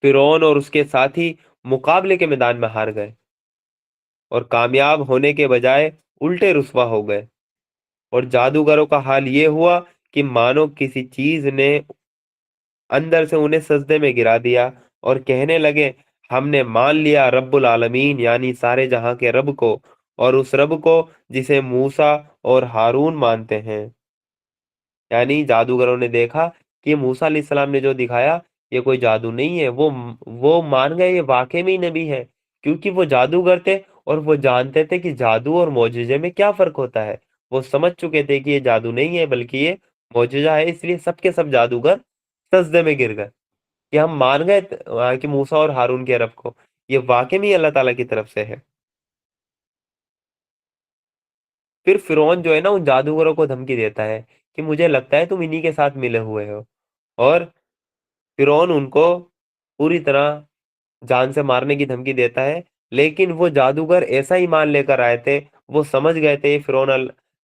S2: فرعون اور اس کے ساتھی مقابلے کے میدان میں ہار گئے اور کامیاب ہونے کے بجائے الٹے رسوا ہو گئے، اور جادوگروں کا حال یہ ہوا کہ مانو کسی چیز نے اندر سے انہیں سجدے میں گرا دیا، اور کہنے لگے ہم نے مان لیا رب العالمین یعنی سارے جہاں کے رب کو، اور اس رب کو جسے موسیٰ اور ہارون مانتے ہیں۔ یعنی جادوگروں نے دیکھا کہ موسیٰ علیہ السلام نے جو دکھایا یہ کوئی جادو نہیں ہے، وہ مان گئے یہ واقعی میں نبی ہے، کیونکہ وہ جادوگر تھے اور وہ جانتے تھے کہ جادو اور معجزے میں کیا فرق ہوتا ہے۔ وہ سمجھ چکے تھے کہ یہ جادو نہیں ہے بلکہ یہ معجزہ ہے، اس لیے سب کے سب جادوگر سجدے میں گر گئے کہ ہم مان گئے کہ موسیٰ اور ہارون کے رب کو، یہ واقعی میں اللہ تعالیٰ کی طرف سے ہے۔ پھر فرعون جو ہے نا ان جادوگروں کو دھمکی دیتا ہے کہ مجھے لگتا ہے تم انہی کے ساتھ ملے ہوئے ہو، اور فرعون ان کو پوری طرح جان سے مارنے کی دھمکی دیتا ہے۔ لیکن وہ جادوگر ایسا ایمان لے کر آئے تھے، وہ سمجھ گئے تھے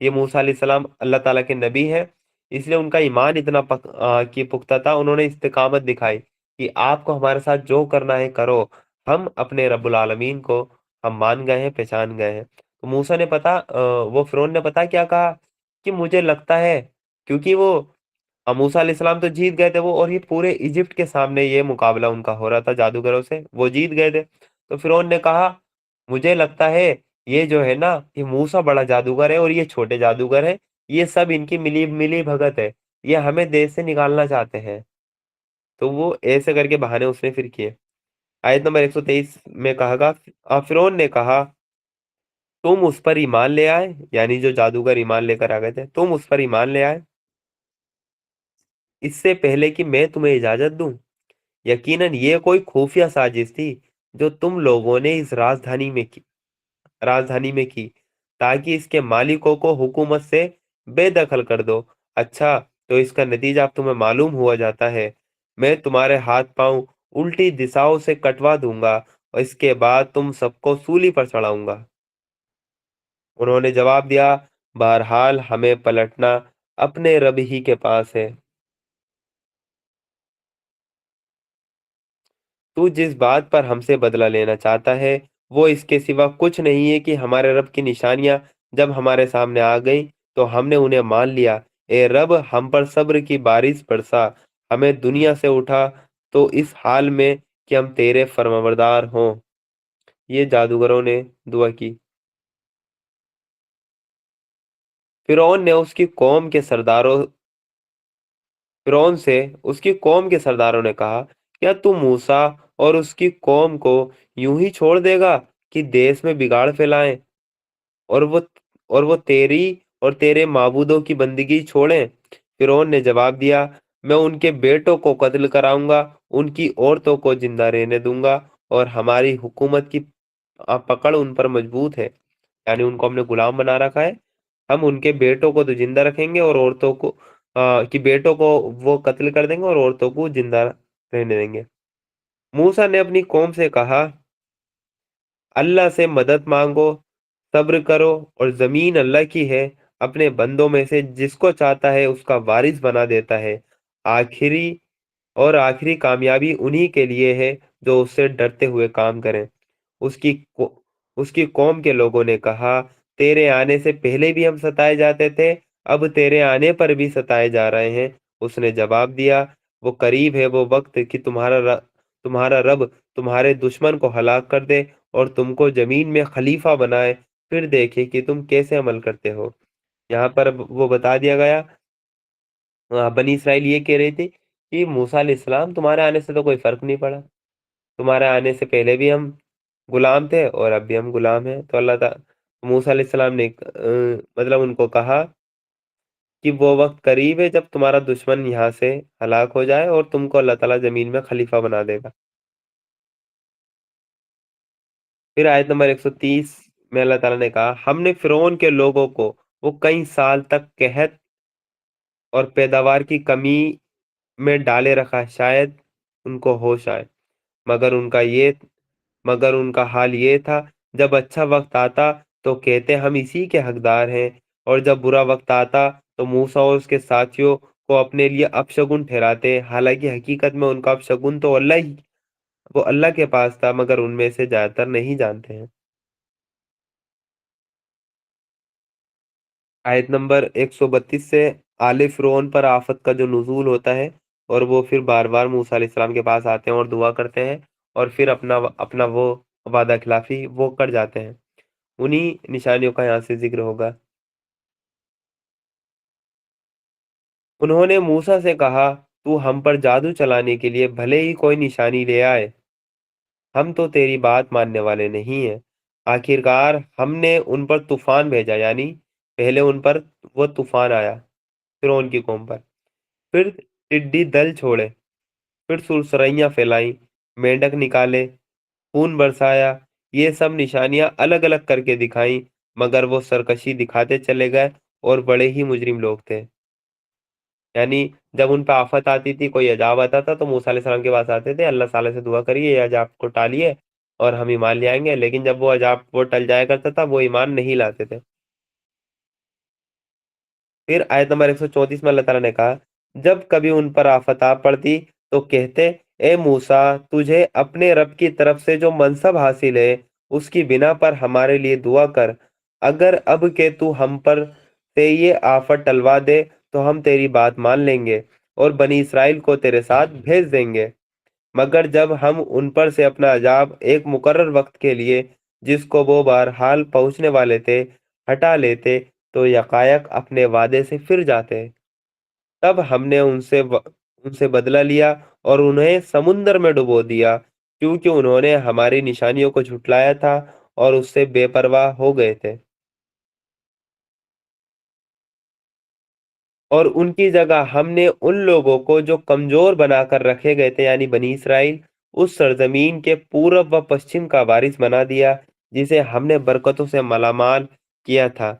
S2: یہ موسیٰ علیہ السلام اللہ تعالیٰ کے نبی ہے، اس لیے ان کا ایمان اتنا کی پختہ تھا، انہوں نے استقامت دکھائی کہ آپ کو ہمارے ساتھ جو کرنا ہے کرو، ہم اپنے رب العالمین کو ہم مان گئے ہیں، پہچان گئے ہیں۔ تو موسیٰ نے وہ فرعون نے پتا کیا کہا کہ مجھے لگتا ہے، کیونکہ وہ موسیٰ علیہ السلام تو جیت گئے تھے وہ، اور یہ پورے ایجپٹ کے سامنے یہ مقابلہ ان کا ہو رہا تھا جادوگروں سے، وہ جیت گئے تھے۔ تو فرعون نے کہا مجھے لگتا ہے یہ جو ہے نا یہ موسیٰ بڑا جادوگر ہے اور یہ چھوٹے جادوگر ہیں، یہ سب ان کی ملی ملی بھگت ہے، یہ ہمیں دیش سے نکالنا چاہتے ہیں۔ تو وہ ایسے کر کے بہانے اس نے پھر کیے۔ آیت نمبر 123 میں کہا گا فرعون نے کہا تم اس پر ایمان لے آئے، یعنی جو جادوگر ایمان لے کر آ گئے تھے، تم اس پر ایمان لے آئے اس سے پہلے کہ میں تمہیں اجازت دوں؟ یقیناً یہ کوئی خفیہ سازش تھی جو تم لوگوں نے اس رازدھانی میں کی، राजधानी में की, ताकि इसके मालिकों को हुकूमत से बेदखल कर दो। अच्छा, तो इसका नतीजा अब तुम्हें मालूम हुआ जाता है। मैं तुम्हारे हाथ पांव उल्टी दिशाओं से कटवा दूंगा और इसके बाद तुम सबको सूली पर चढ़ाऊंगा। उन्होंने जवाब दिया, बहरहाल हमें पलटना अपने रब ही के पास है। तू जिस बात पर हमसे बदला लेना चाहता है वो इसके सिवा कुछ नहीं है कि हमारे रब की निशानियां जब हमारे सामने आ गई तो हमने उन्हें मान लिया। ए रब, हम पर सब्र की बारिश बरसा, हमें दुनिया से उठा तो इस हाल में कि हम तेरे फरमाबरदार हों। ये जादूगरों ने दुआ की। फिरौन ने उसकी कौम के सरदारों फिरौन से उसकी कौम के सरदारों ने कहा, क्या तू मूसा और उसकी कौम को यूं ही छोड़ देगा कि देश में बिगाड़ फैलाएं और वो तेरी और तेरे माबूदों की बंदगी छोड़ें? फिरौन ने जवाब दिया, मैं उनके बेटों को कत्ल कराऊंगा, उनकी औरतों को जिंदा रहने दूंगा और हमारी हुकूमत की पकड़ उन पर मजबूत है। यानी उनको हमने गुलाम बना रखा है। हम उनके बेटों को तो जिंदा रखेंगे और औरतों को कि बेटों को वो कत्ल कर देंगे और औरतों को जिंदा रहने देंगे। मूसा ने अपनी कौम से कहा, अल्लाह से मदद मांगो, सब्र करो और जमीन अल्लाह की है, अपने बंदों में से जिसको चाहता है उसका वारिस बना देता है। आखिरी आखिरी कामयाबी उन्हीं के लिए है जो उससे डरते हुए काम करें। उसकी को, उसकी कौम के लोगों ने कहा, तेरे आने से पहले भी हम सताए जाते थे, अब तेरे आने पर भी सताए जा रहे हैं। उसने जवाब दिया, वो करीब है वो वक्त कि तुम्हारा रब तुम्हारे दुश्मन को हलाक कर दे और तुमको जमीन में खलीफा बनाए, फिर देखे कि तुम कैसे अमल करते हो। यहाँ पर वो बता दिया गया, बनी इसराइल ये कह रही थी कि मूसा अलैहिस्सलाम, तुम्हारे आने से तो कोई फर्क नहीं पड़ा, तुम्हारे आने से पहले भी हम गुलाम थे और अब भी हम गुलाम हैं। तो अल्लाह ताला मूसा अलैहिस्सलाम ने मतलब उनको कहा कि वो वक्त करीब है जब तुम्हारा दुश्मन यहाँ से हलाक हो जाए और तुमको अल्लाह ताला जमीन में खलीफा बना देगा। फिर आयत नंबर 130 में अल्लाह ताला ने कहा, हमने फिरौन के लोगों को वो कई साल तक कहत और पैदावार की कमी में डाले रखा, शायद उनको होश आए। मगर उनका ये मगर उनका हाल ये था, जब अच्छा वक्त आता तो कहते हम इसी के हकदार हैं, और जब बुरा वक्त आता तो मूसा और उसके साथियों को अपने लिए अपशगुन ठहराते। हालांकि हकीकत में उनका अपशगुन तो वो अल्लाह के पास था, मगर उनमें से ज्यादातर नहीं जानते हैं। आयत नंबर 132 से आले फिरौन पर आफत का जो नुज़ूल होता है और वो फिर बार बार मूसा अलैहिस्सलाम के पास आते हैं और दुआ करते हैं और फिर अपना अपना वो वादा खिलाफी वो कर जाते हैं। उन्हीं निशानियों का यहाँ से जिक्र होगा। उन्होंने मूसा से कहा, तू हम पर जादू चलाने के लिए भले ही कोई निशानी ले आए, हम तो तेरी बात मानने वाले नहीं हैं। आखिरकार हमने उन पर तूफान भेजा, यानी पहले उन पर वो तूफान आया फिरौन की कौम पर, फिर टिड्डी दल छोड़े, फिर सुरसराइयां फैलाई, मेंढक निकाले, खून बरसाया। ये सब निशानियां अलग अलग करके दिखाई, मगर वो सरकशी दिखाते चले गए और बड़े ही मुजरिम लोग थे। यानी जब उन पे आफत आती थी, कोई अजाब आता था, तो मूसा अलैहिस्सलाम के पास आते थे, अल्लाह ताला से दुआ करिए ये अजाब को टालिए और हम ईमान ले आएंगे। लेकिन जब वो अजाब वो टल जाया करता था, वो ईमान नहीं लाते थे। फिर आयत नंबर 134 में अल्लाह ताला ने कहा, जब कभी उन पर आफत आ पड़ती तो कहते, ए मूसा, तुझे अपने रब की तरफ से जो मनसब हासिल है उसकी बिना पर हमारे लिए दुआ कर। अगर अब के तू हम पर से ये आफत टलवा दे तो हम तेरी बात मान लेंगे और बनी इसराइल को तेरे साथ भेज देंगे। मगर जब हम उन पर से अपना अजाब एक मुकर्रर वक्त के लिए, जिसको वो बहरहाल पहुंचने वाले थे, हटा लेते तो यकायक अपने वादे से फिर जाते। तब हमने उनसे बदला लिया और उन्हें समुंदर में डुबो दिया, क्योंकि उन्होंने हमारी निशानियों को झुटलाया था और उससे बेपरवाह हो गए थे। और उनकी जगह हमने उन लोगों को जो कमजोर बनाकर रखे गए थे, यानी बनी इसराइल, उस सरजमीन के पूरब व पश्चिम का वारिस बना दिया। जिसे हमने बरकतों से मालामाल किया था।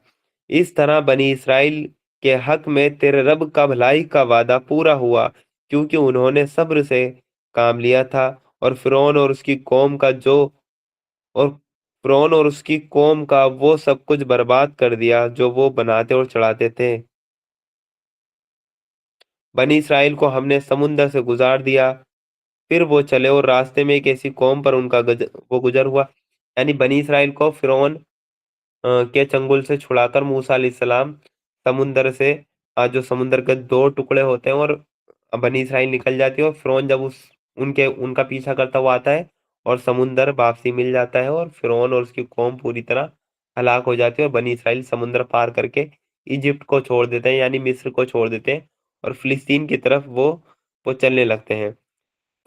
S2: इस तरह बनी इसराइल के हक में तेरे रब का भलाई का वादा पूरा हुआ, क्योंकि उन्होंने सब्र से काम लिया था, और फिरौन और उसकी कौम का वो सब कुछ बर्बाद कर दिया जो वो बनाते और चढ़ाते थे। बनी इसराइल को हमने समुंदर से गुजार दिया, फिर वो चले और रास्ते में एक ऐसी कौम पर वो गुजर हुआ। यानी बनी इसराइल को फिरौन के चंगुल से छुड़ाकर मूसा अलैहिस्सलाम समुंदर से, जो समुंदर के दो टुकड़े होते हैं, और बनी इसराइल निकल जाती है, और फिरौन जब उस उनके उनका पीछा करता हुआ आता है, और समुंदर वापसी मिल जाता है, और फिरौन और उसकी कौम पूरी तरह हलाक हो जाती है, और बनी इसराइल समुंदर पार करके इजिप्ट को छोड़ देते हैं, यानी मिस्र को छोड़ देते हैं, और फिलिस्तीन की तरफ वो चलने लगते हैं।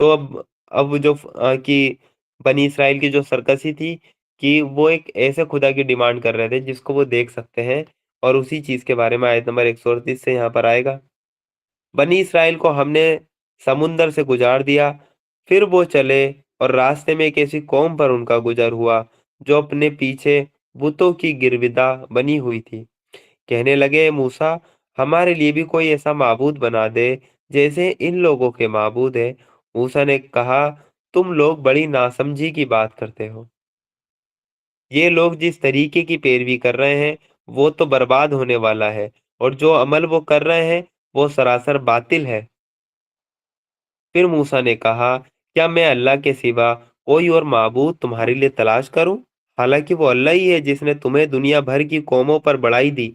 S2: तो अब जो कि बनी इसराइल की जो सरकसी थी, कि वो एक ऐसे खुदा की डिमांड कर रहे थे जिसको वो देख सकते हैं, और उसी चीज के बारे में आयत नंबर 138 से यहाँ पर आएगा। बनी इसराइल को हमने समुंदर से गुजार दिया, फिर वो चले, और रास्ते में एक ऐसी कौम पर उनका गुजर हुआ जो अपने पीछे बुतों की गिरविदा बनी हुई थी। कहने लगे, मूसा, हमारे लिए भी कोई ऐसा माबूद बना दे जैसे इन लोगों के माबूद है। मूसा ने कहा, तुम लोग बड़ी नासमझी की बात करते हो। ये लोग जिस तरीके की पैरवी कर रहे हैं वो तो बर्बाद होने वाला है, और जो अमल वो कर रहे हैं वो सरासर बातिल है। फिर मूसा ने कहा, क्या मैं अल्लाह के सिवा कोई और माबूद तुम्हारे लिए तलाश करूं? हालांकि वो अल्लाह ही है जिसने तुम्हें दुनिया भर की कौमों पर बढ़ाई दी।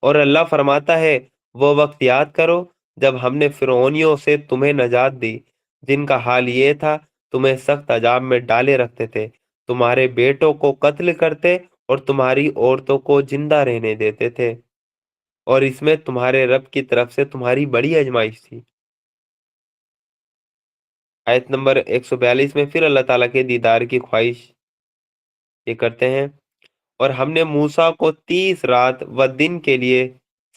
S2: और अल्लाह फरमाता है, वो वक्त याद करो जब हमने फिरौनियों से तुम्हें नजात दी, जिनका हाल ये था, तुम्हें सख्त अजाब में डाले रखते थे, तुम्हारे बेटों को कत्ल करते और तुम्हारी औरतों को जिंदा रहने देते थे, और इसमें तुम्हारे रब की तरफ से तुम्हारी बड़ी आजमाइश थी। आयत नंबर 142 में फिर अल्लाह ताला के दीदार की ख्वाहिश ये करते हैं। और हमने मूसा को 30 रात व दिन के लिए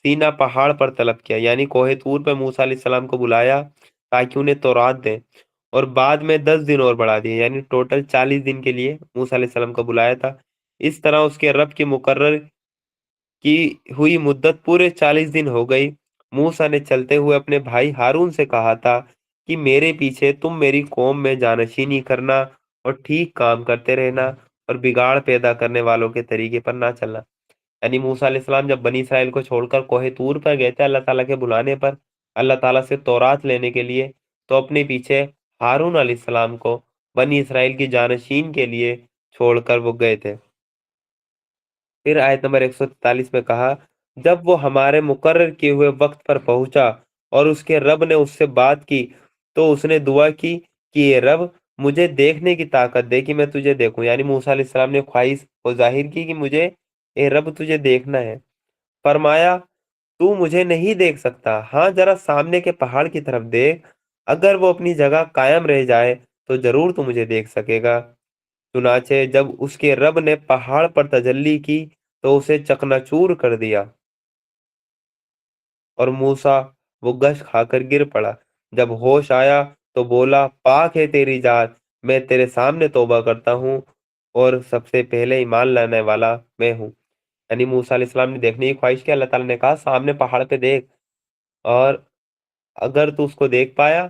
S2: सीना पहाड़ पर तलब किया, यानी कोहे तूर पे मूसा अलैहिस्सलाम को बुलाया ताकि उन्हें तौरात दें, और बाद में 10 दिन और बढ़ा दिए, यानी टोटल 40 दिन के लिए मूसा अलैहिस्सलाम को बुलाया था। इस तरह उसके रब की मुकर्रर की हुई मुद्दत पूरे 40 दिन हो गई। मूसा ने चलते हुए अपने भाई हारून से कहा था कि मेरे पीछे तुम मेरी कौम में जानशीनी करना, और ठीक काम करते रहना, और बिगाड़ पैदा करने वालों के तरीके पर ना चलना। यानी मूसा अलैहिस्सलाम जब बनी इसराइल को छोड़कर कोहे तूर पर गए थे अल्लाह ताला के बुलाने पर, अल्लाह ताला से तौरात लेने के लिए, तो अपने पीछे हारून अलैहिस्सलाम को बनी इसराइल की जानशीन के लिए छोड़कर वो गए थे। फिर आयत नंबर 143 में कहा, जब वो हमारे मुकर्रर किए हुए वक्त पर पहुंचा और उसके रब ने उससे बात की, तो उसने दुआ की कि ये रब, मुझे देखने की ताकत दे कि मैं तुझे देखूं। यानी मूसा अलैहिस्सलाम ने ख्वाहिश वो जाहिर की कि मुझे, ए रब, तुझे देखना है। फरमाया, तू मुझे नहीं देख सकता, हाँ जरा सामने के पहाड़ की तरफ देख, अगर वो अपनी जगह कायम रह जाए तो जरूर तू मुझे देख सकेगा। चुनाचे जब उसके रब ने पहाड़ पर तजल्ली की तो उसे चकनाचूर कर दिया, और मूसा वो गश खाकर गिर पड़ा। जब होश आया तो बोला, पाक है तेरी जात, मैं तेरे सामने तौबा करता हूँ, और सबसे पहले ईमान लाने वाला मैं हूँ। यानी मूसा अलैहिस्सलाम ने देखने की ख्वाहिश की, अल्लाह ताला ने कहा सामने पहाड़ पे देख, और अगर तू उसको देख पाया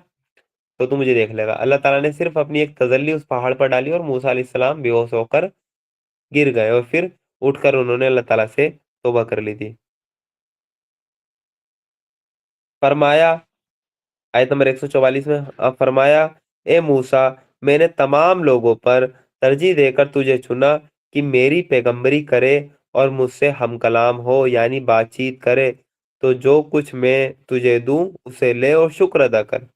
S2: तो तू मुझे देख लेगा। अल्लाह ताला ने सिर्फ अपनी एक तजल्ली उस पहाड़ पर डाली, और मूसा अलैहिस्सलाम बेहोश होकर गिर गए, और फिर उठकर उन्होंने अल्लाह ताला से तौबा कर ली थी। फरमाया, आयत नंबर 144 में, अब फरमाया, ए मूसा, मैंने तमाम लोगों पर तरजीह देकर तुझे चुना कि मेरी पैगंबरी करे और मुझसे हम कलाम हो, यानी बातचीत करे, तो जो कुछ मैं तुझे दूं उसे ले और शुक्र अदा कर।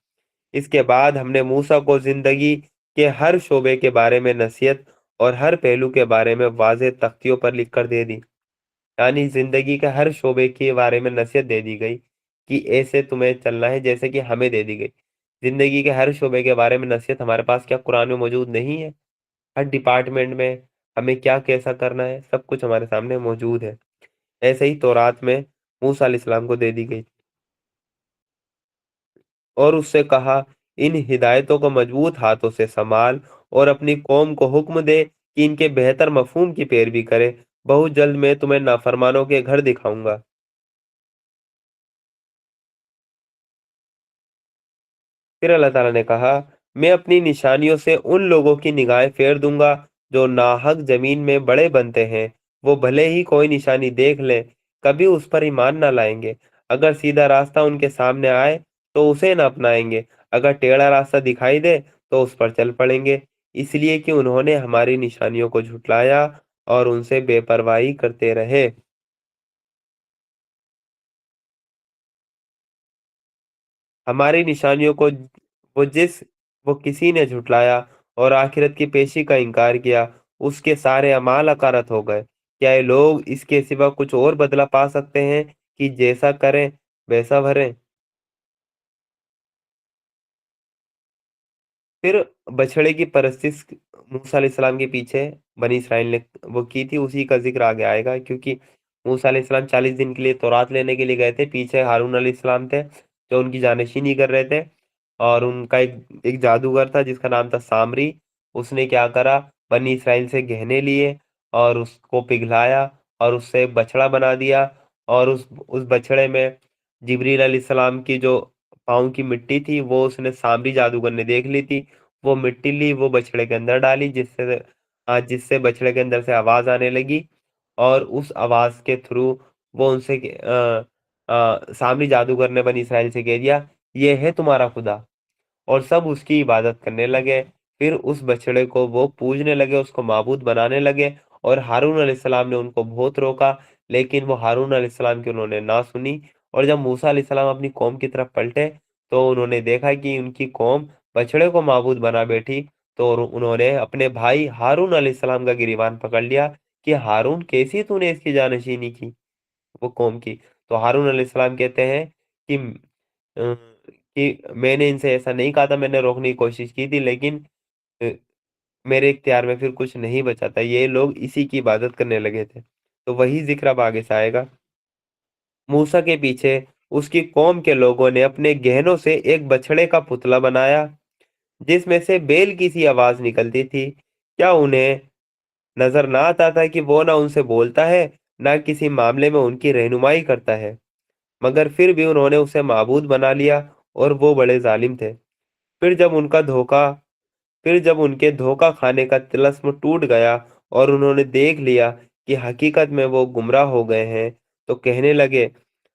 S2: इसके बाद हमने मूसा को जिंदगी के हर शोबे के बारे में नसीहत और हर पहलू के बारे में वाज़ेह तख्तियों पर लिख कर दे दी। यानी जिंदगी के हर शोबे के बारे में नसीहत दे दी गई कि ऐसे तुम्हें चलना है, जैसे कि हमें दे दी गई। जिंदगी के हर शोबे के बारे में नसीहत हमारे पास क्या कुरान में मौजूद नहीं है? हर डिपार्टमेंट में हमें क्या कैसा करना है, सब कुछ हमारे सामने मौजूद है। ऐसे ही तौरात में मूसा अलैहिस्सलाम को दे दी गई, और उससे कहा, इन हिदायतों को मजबूत हाथों से संभाल और अपनी कौम को हुक्म दे کہ इनके बेहतर मफहूम की पैरवी करे। बहुत जल्द मैं तुम्हें नाफरमानों के घर दिखाऊंगा। फिर अल्लाह ताला ने कहा, मैं अपनी निशानियों से उन लोगों की निगाहें फेर दूंगा जो नाहक जमीन में बड़े बनते हैं। वो भले ही कोई निशानी देख लें, कभी उस पर ईमान ना लाएंगे। अगर सीधा रास्ता उनके सामने आए तो उसे न अपनाएंगे, अगर टेढ़ा रास्ता दिखाई दे तो उस पर चल पड़ेंगे, इसलिए कि उन्होंने हमारी निशानियों को झुटलाया और उनसे बेपरवाही करते रहे। हमारी निशानियों को वो जिस वो किसी ने झुटलाया और आखिरत की पेशी का इनकार किया, उसके सारे अमाल अकारत हो गए। क्या ये लोग इसके सिवा कुछ और बदला पा सकते हैं कि जैसा करें वैसा भरें? फिर बछड़े की परस्तिश मूसा अलैहिस्सलाम के पीछे बनी इसराइल ने वो की थी, उसी का जिक्र आगे आएगा, क्योंकि मूसा अलैहिस्सलाम 40 दिन के लिए तौरात लेने के लिए गए थे। पीछे हारून अलैहिस्सलाम थे जो उनकी जानशीनी कर रहे थे, और उनका एक एक जादूगर था जिसका नाम था सामरी। उसने क्या करा, बनी इसराइल से गहने लिए और उसको पिघलाया और उससे एक बछड़ा बना दिया, और उस बछड़े में जिब्रील अलैहिस्सलाम की जो पाँव की मिट्टी थी वो उसने सामरी जादूगर ने देख ली थी। वो मिट्टी ली, वो बछड़े के अंदर डाली, जिससे बछड़े के अंदर से आवाज आने लगी, और उस आवाज के थ्रू वो सामरी जादूगर ने बनी इसराइल से कह दिया, ये है तुम्हारा खुदा। और सब उसकी इबादत करने लगे। फिर उस बछड़े को वो पूजने लगे, उसको माबूद बनाने लगे, और हारून अलैहिस्सलाम ने उनको बहुत रोका, लेकिन वो हारून अलैहिस्सलाम की उन्होंने ना सुनी। और जब मूसा अलैहिस्सलाम अपनी कौम की तरफ पलटे तो उन्होंने देखा कि उनकी कौम बछड़े को माबूद बना बैठी। तो उन्होंने अपने भाई हारून अलैहिस्सलाम का गिरबान पकड़ लिया कि हारून, कैसी तूने इसकी जानशीनी की, वो कौम की। तो हारून अलैहिस्सलाम कहते हैं कि मैंने इनसे ऐसा नहीं कहा था, मैंने रोकने की कोशिश की थी, लेकिन अ, मेरे इख्तियार में फिर कुछ नहीं बचा था, ये लोग इसी की इबादत करने लगे थे। तो वही जिक्र अब आगे से आएगा। मूसा के पीछे उसकी कौम के लोगों ने अपने गहनों से एक बछड़े का पुतला बनाया जिसमें से बेल की सी आवाज निकलती थी। क्या उन्हें नजर ना आता था कि वो ना उनसे बोलता है, ना किसी मामले में उनकी रहनुमाई करता है? मगर फिर भी उन्होंने उसे माबूद बना लिया, और वो बड़े जालिम थे। फिर जब उनका धोखा फिर जब उनके धोखा खाने का तिलस्म टूट गया और उन्होंने देख लिया कि हकीकत में वो गुमराह हो गए हैं, तो कहने लगे,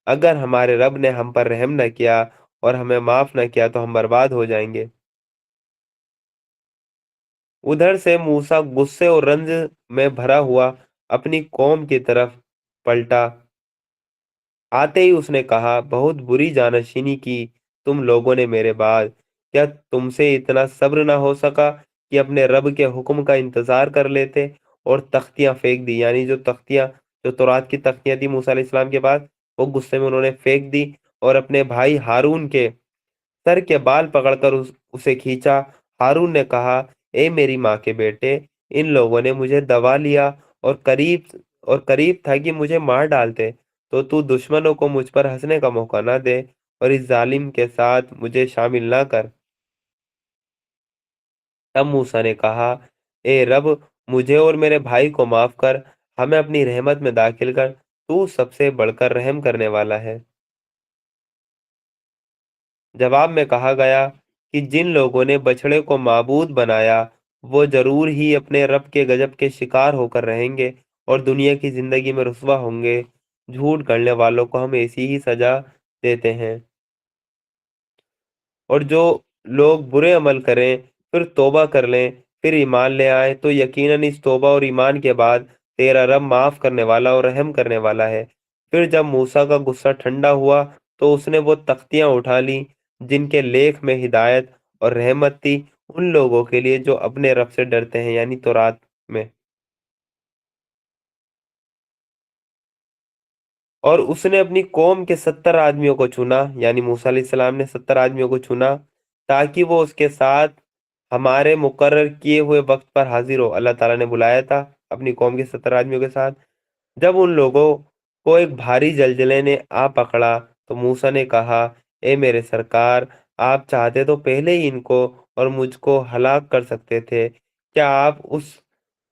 S2: अगर हमारे रब ने हम पर रहम न किया और हमें माफ न किया तो हम बर्बाद हो जाएंगे। उधर से मूसा गुस्से और रंज में भरा हुआ अपनी कौम की तरफ पलटा। आते ही उसने कहा, बहुत बुरी जानशीनी की तुम लोगों ने मेरे बाद। क्या तुमसे इतना सब्र ना हो सका कि अपने रब के हुक्म का इंतजार कर लेते? और तख्तियां फेंक दी, यानी जो तौरात की तख्तियां थी मूसा अलैहिस्सलाम के पास, वो गुस्से में उन्होंने फेंक दी, और अपने भाई हारून के सर के बाल पकड़कर उसे खींचा। हारून ने कहा, ए मेरी माँ के बेटे, इन लोगों ने मुझे दबा लिया और करीब था कि मुझे मार डालते। तो तू दुश्मनों को मुझ पर हंसने का मौका ना दे और इस जालिम के साथ मुझे शामिल ना कर। तब मूसा ने कहा, ए रब, मुझे और मेरे भाई को माफ कर, हमें अपनी रहमत में दाखिल कर, तू सबसे बढ़कर रहम करने वाला है। जवाब में कहा गया कि जिन लोगों ने बछड़े को माबूद बनाया वो जरूर ही अपने रब के गजब के शिकार होकर रहेंगे और दुनिया की जिंदगी में रुसवा होंगे। झूठ गढ़ने वालों को हम ऐसी ही सजा देते हैं। और जो लोग बुरे अमल करें, फिर तौबा कर लें, फिर ईमान ले आए, तो यकीनन इस तौबा और ईमान के बाद तेरा रब माफ करने वाला और रहम करने वाला है। फिर जब मूसा का गुस्सा ठंडा हुआ तो उसने वो तख्तियां उठा ली जिनके लेख में हिदायत और रहमत थी उन लोगों के लिए जो अपने रब से डरते हैं, यानी तौरात में। और उसने अपनी कौम के 70 आदमियों को चुना, यानी मूसा अलैहिस्सलाम ने 70 आदमियों को चुना, ताकि वो उसके साथ हमारे मुकर्रर किए हुए वक्त पर हाजिर हो। अल्लाह ताला ने बुलाया था अपनी कौम के 70 आदमियों के साथ। जब उन लोगों को एक भारी जलजले ने आ पकड़ा तो मूसा ने कहा, ए मेरे सरकार, आप चाहते तो पहले ही इनको और मुझको हलाक कर सकते थे। क्या आप उस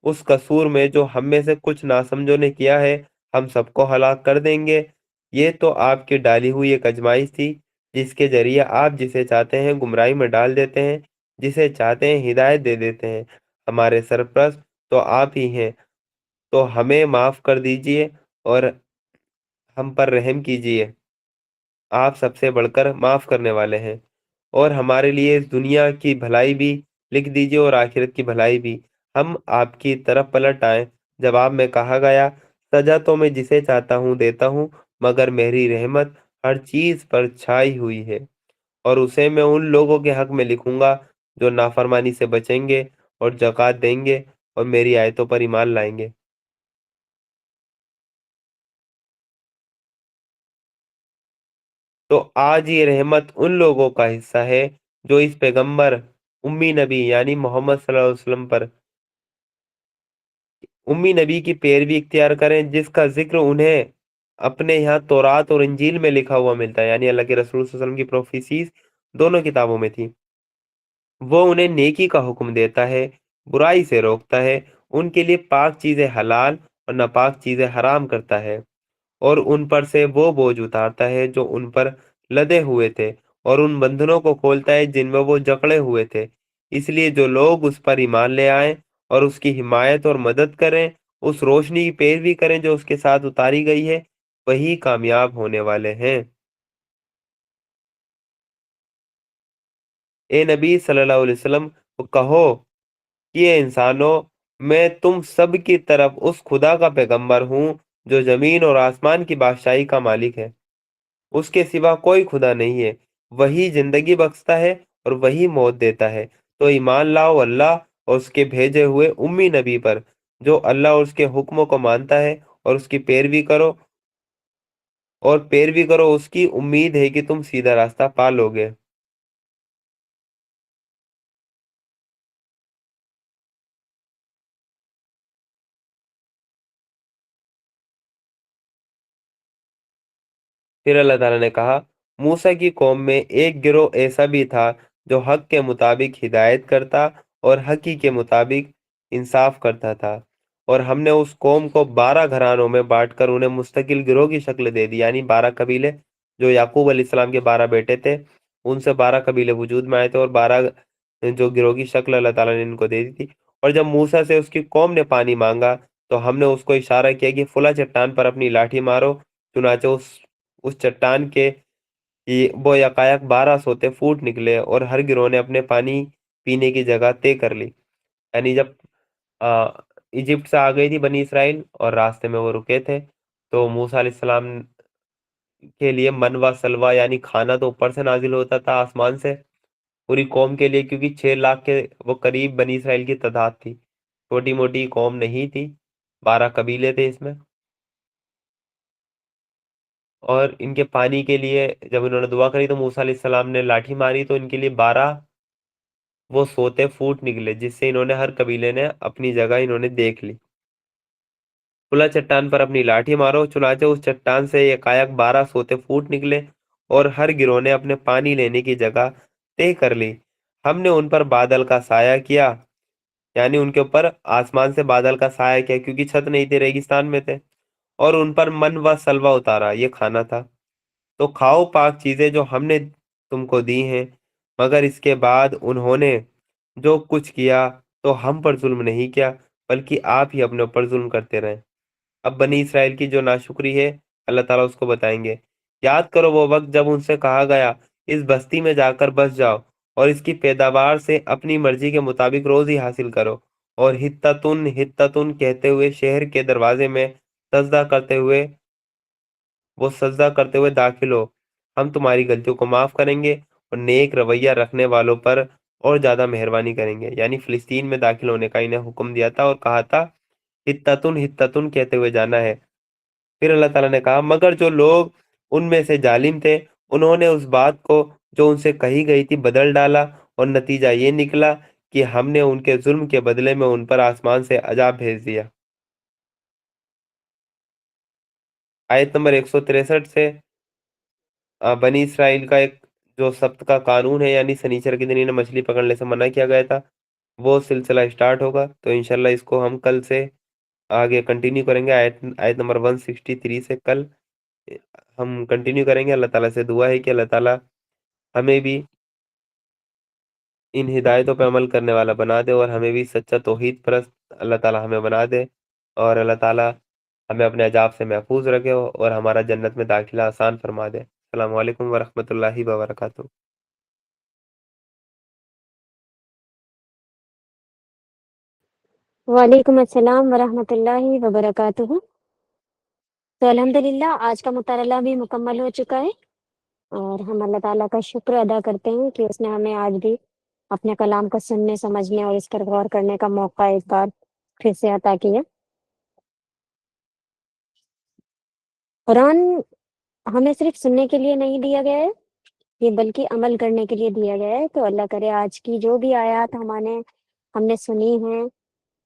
S2: اس قصور میں جو ہم میں سے کچھ ناسمجھوں نے کیا ہے ہم سب کو ہلاک کر دیں گے۔ یہ تو آپ کی ڈالی ہوئی ایک ازمائش تھی جس کے ذریعے آپ جسے چاہتے ہیں گمراہی میں ڈال دیتے ہیں، جسے چاہتے ہیں ہدایت دے دیتے ہیں۔ ہمارے سرپرست تو آپ ہی ہیں، تو ہمیں معاف کر دیجئے اور ہم پر رحم کیجئے۔ آپ سب سے بڑھ کر معاف کرنے والے ہیں، اور ہمارے لیے اس دنیا کی بھلائی بھی لکھ دیجئے اور آخرت کی بھلائی بھی۔ ہم آپ کی طرف پلٹ آئیں۔ جواب میں کہا گیا، سزا تو میں جسے چاہتا ہوں دیتا ہوں، مگر میری رحمت ہر چیز پر چھائی ہوئی ہے، اور اسے میں ان لوگوں کے حق میں لکھوں گا جو نافرمانی سے بچیں گے اور زکوٰۃ دیں گے اور میری آیتوں پر ایمان لائیں گے۔ تو آج یہ رحمت ان لوگوں کا حصہ ہے جو اس پیغمبر امی نبی یعنی محمد صلی اللہ علیہ وسلم پر امی نبی کی پیروی اختیار کریں، جس کا ذکر انہیں اپنے یہاں تورات اور انجیل میں لکھا ہوا ملتا ہے، یعنی اللہ کے رسول صلی اللہ علیہ وسلم کی پروفیسیز دونوں کتابوں میں تھی۔ وہ انہیں نیکی کا حکم دیتا ہے، برائی سے روکتا ہے، ان کے لیے پاک چیزیں حلال اور ناپاک چیزیں حرام کرتا ہے، اور ان پر سے وہ بوجھ اتارتا ہے جو ان پر لدے ہوئے تھے، اور ان بندھنوں کو کھولتا ہے جن میں وہ جکڑے ہوئے تھے۔ اس لیے جو لوگ اس پر ایمان لے آئیں اور اس کی حمایت اور مدد کریں، اس روشنی کی پیروی کریں جو اس کے ساتھ اتاری گئی ہے، وہی کامیاب ہونے والے ہیں۔ اے نبی صلی اللہ علیہ وسلم کو کہو کہ اے انسانوں، میں تم سب کی طرف اس خدا کا پیغمبر ہوں جو زمین اور آسمان کی بادشاہی کا مالک ہے۔ اس کے سوا کوئی خدا نہیں ہے۔ وہی زندگی بخشتا ہے اور وہی موت دیتا ہے۔ تو ایمان لاؤ اللہ اور اس کے بھیجے ہوئے امی نبی پر، جو اللہ اور اس کے حکموں کو مانتا ہے، اور اس کی پیروی کرو، اس کی امید ہے کہ تم سیدھا راستہ پا لو گے۔ پھر اللہ تعالیٰ نے کہا، موسیٰ کی قوم میں ایک گروہ ایسا بھی تھا جو حق کے مطابق ہدایت کرتا اور حق ہی کے مطابق انصاف کرتا تھا، اور ہم نے اس قوم کو 12 گھرانوں میں بانٹ کر انہیں مستقل گروہ کی شکل دے دی، یعنی 12 قبیلے جو یعقوب علیہ السلام کے 12 بیٹے تھے، ان سے 12 قبیلے وجود میں آئے تھے، اور 12 جو گروہ کی شکل اللہ تعالیٰ نے ان کو دے دی تھی۔ اور جب موسیٰ سے اس کی قوم نے پانی مانگا تو ہم نے اس کو اشارہ کیا کہ فلاں چٹان پر اپنی لاٹھی مارو، چنانچہ اس چٹان کے وہ یکایک 12 سوتے پھوٹ نکلے، اور ہر گروہ نے اپنے پانی پینے کی جگہ طے کر لی۔ یعنی جب آ، ایجپٹ سے آ گئی تھی بنی اسرائیل اور راستے میں وہ رکے تھے، تو موسیٰ علیہ السلام کے لیے من و سلوہ یعنی کھانا تو اوپر سے نازل ہوتا تھا آسمان سے پوری قوم کے لیے، کیونکہ 6 لاکھ کے وہ قریب بنی اسرائیل کی تعداد تھی، چھوٹی موٹی قوم نہیں تھی، 12 قبیلے تھے اس میں۔ اور ان کے پانی کے لیے جب انہوں نے دعا کری تو موسیٰ علیہ السلام نے لاٹھی ماری تو ان کے لیے 12 وہ سوتے پھوٹ نکلے، جس سے انہوں نے ہر قبیلے نے اپنی جگہ انہوں نے دیکھ لی۔ کھلا چٹان پر اپنی لاٹھی مارو، چنانچہ اس چٹان سے یکایک 12 سوتے پھوٹ نکلے، اور ہر گروہ نے اپنے پانی لینے کی جگہ طے کر لی۔ ہم نے ان پر بادل کا سایہ کیا، یعنی ان کے اوپر آسمان سے بادل کا سایہ کیا، کیونکہ چھت نہیں تھی، ریگستان میں تھے، اور ان پر من و سلوہ اتارا، یہ کھانا تھا۔ تو کھاؤ پاک چیزیں جو ہم نے تم کو دی ہیں، مگر اس کے بعد انہوں نے جو کچھ کیا تو ہم پر ظلم نہیں کیا، بلکہ آپ ہی اپنے اوپر ظلم کرتے رہے۔ اب بنی اسرائیل کی جو ناشکری ہے اللہ تعالیٰ اس کو بتائیں گے۔ یاد کرو وہ وقت جب ان سے کہا گیا، اس بستی میں جا کر بس جاؤ اور اس کی پیداوار سے اپنی مرضی کے مطابق روزی حاصل کرو، اور ہتتن ہتتن کہتے ہوئے شہر کے دروازے میں سجدہ کرتے ہوئے داخل ہو، ہم تمہاری غلطیوں کو معاف کریں گے اور نیک رویہ رکھنے والوں پر اور زیادہ مہربانی کریں گے۔ یعنی فلسطین میں داخل ہونے کا انہیں حکم دیا تھا اور کہا تھا ہتتن ہتتن کہتے ہوئے جانا ہے۔ پھر اللہ تعالیٰ نے کہا، مگر جو لوگ ان میں سے ظالم تھے انہوں نے اس بات کو جو ان سے کہی گئی تھی بدل ڈالا، اور نتیجہ یہ نکلا کہ ہم نے ان کے ظلم کے بدلے میں ان پر آسمان سے عذاب بھیج دیا۔ آیت نمبر 163 سے بنی اسرائیل کا ایک جو سبت کا قانون ہے، یعنی سنیچر کے دن انہیں مچھلی پکڑنے سے منع کیا گیا تھا، وہ سلسلہ اسٹارٹ ہوگا، تو انشاءاللہ اس کو ہم کل سے آگے کنٹینیو کریں گے۔ آیت نمبر 163 سے کل ہم کنٹینیو کریں گے۔ اللہ تعالیٰ سے دعا ہے کہ اللہ تعالیٰ ہمیں بھی ان ہدایتوں پہ عمل کرنے والا بنا دے، اور ہمیں بھی سچا توحید پرست اللہ تعالیٰ ہمیں بنا دے، اور اللہ تعالیٰ ہمیں اپنے عذاب سے محفوظ رکھے اور ہمارا جنت میں داخلہ آسان فرما دے۔ السلام علیکم ورحمۃ اللہ وبرکاتہ۔
S1: وعلیکم السلام ورحمۃ اللہ وبرکاتہ۔ تو الحمدللہ آج کا مطالعہ بھی مکمل ہو چکا ہے، اور ہم اللہ تعالیٰ کا شکر ادا کرتے ہیں کہ اس نے ہمیں آج بھی اپنے کلام کو سننے، سمجھنے اور اس پر غور کرنے کا موقع ایک بار پھر سے عطا کیا۔ قرآن ہمیں صرف سننے کے لیے نہیں دیا گیا ہے، یہ بلکہ عمل کرنے کے لیے دیا گیا ہے۔ تو اللہ کرے آج کی جو بھی آیات ہم نے سنی ہیں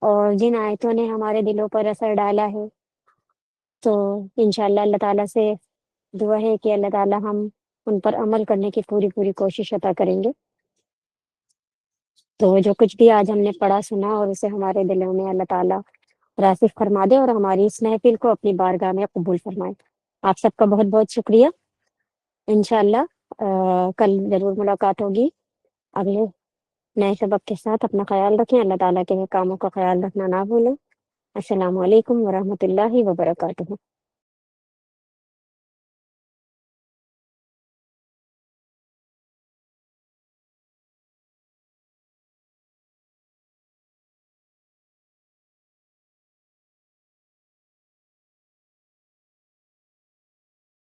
S1: اور جن آیتوں نے ہمارے دلوں پر اثر ڈالا ہے، تو انشاءاللہ اللہ تعالیٰ سے دعا ہے کہ اللہ تعالیٰ ہم ان پر عمل کرنے کی پوری پوری کوشش عطا کریں گے۔ تو جو کچھ بھی آج ہم نے پڑھا سنا، اور اسے ہمارے دلوں میں اللہ تعالیٰ راسخ فرما دے اور ہماری اس محفل کو اپنی بارگاہ میں قبول فرمائے۔ آپ سب کا بہت بہت شکریہ۔ انشاءاللہ کل ضرور ملاقات ہوگی اگلے نئے سبق کے ساتھ۔ اپنا خیال رکھیں، اللہ تعالیٰ کے کاموں کا خیال رکھنا نہ بھولیں۔ السلام علیکم ورحمۃ اللہ وبرکاتہ۔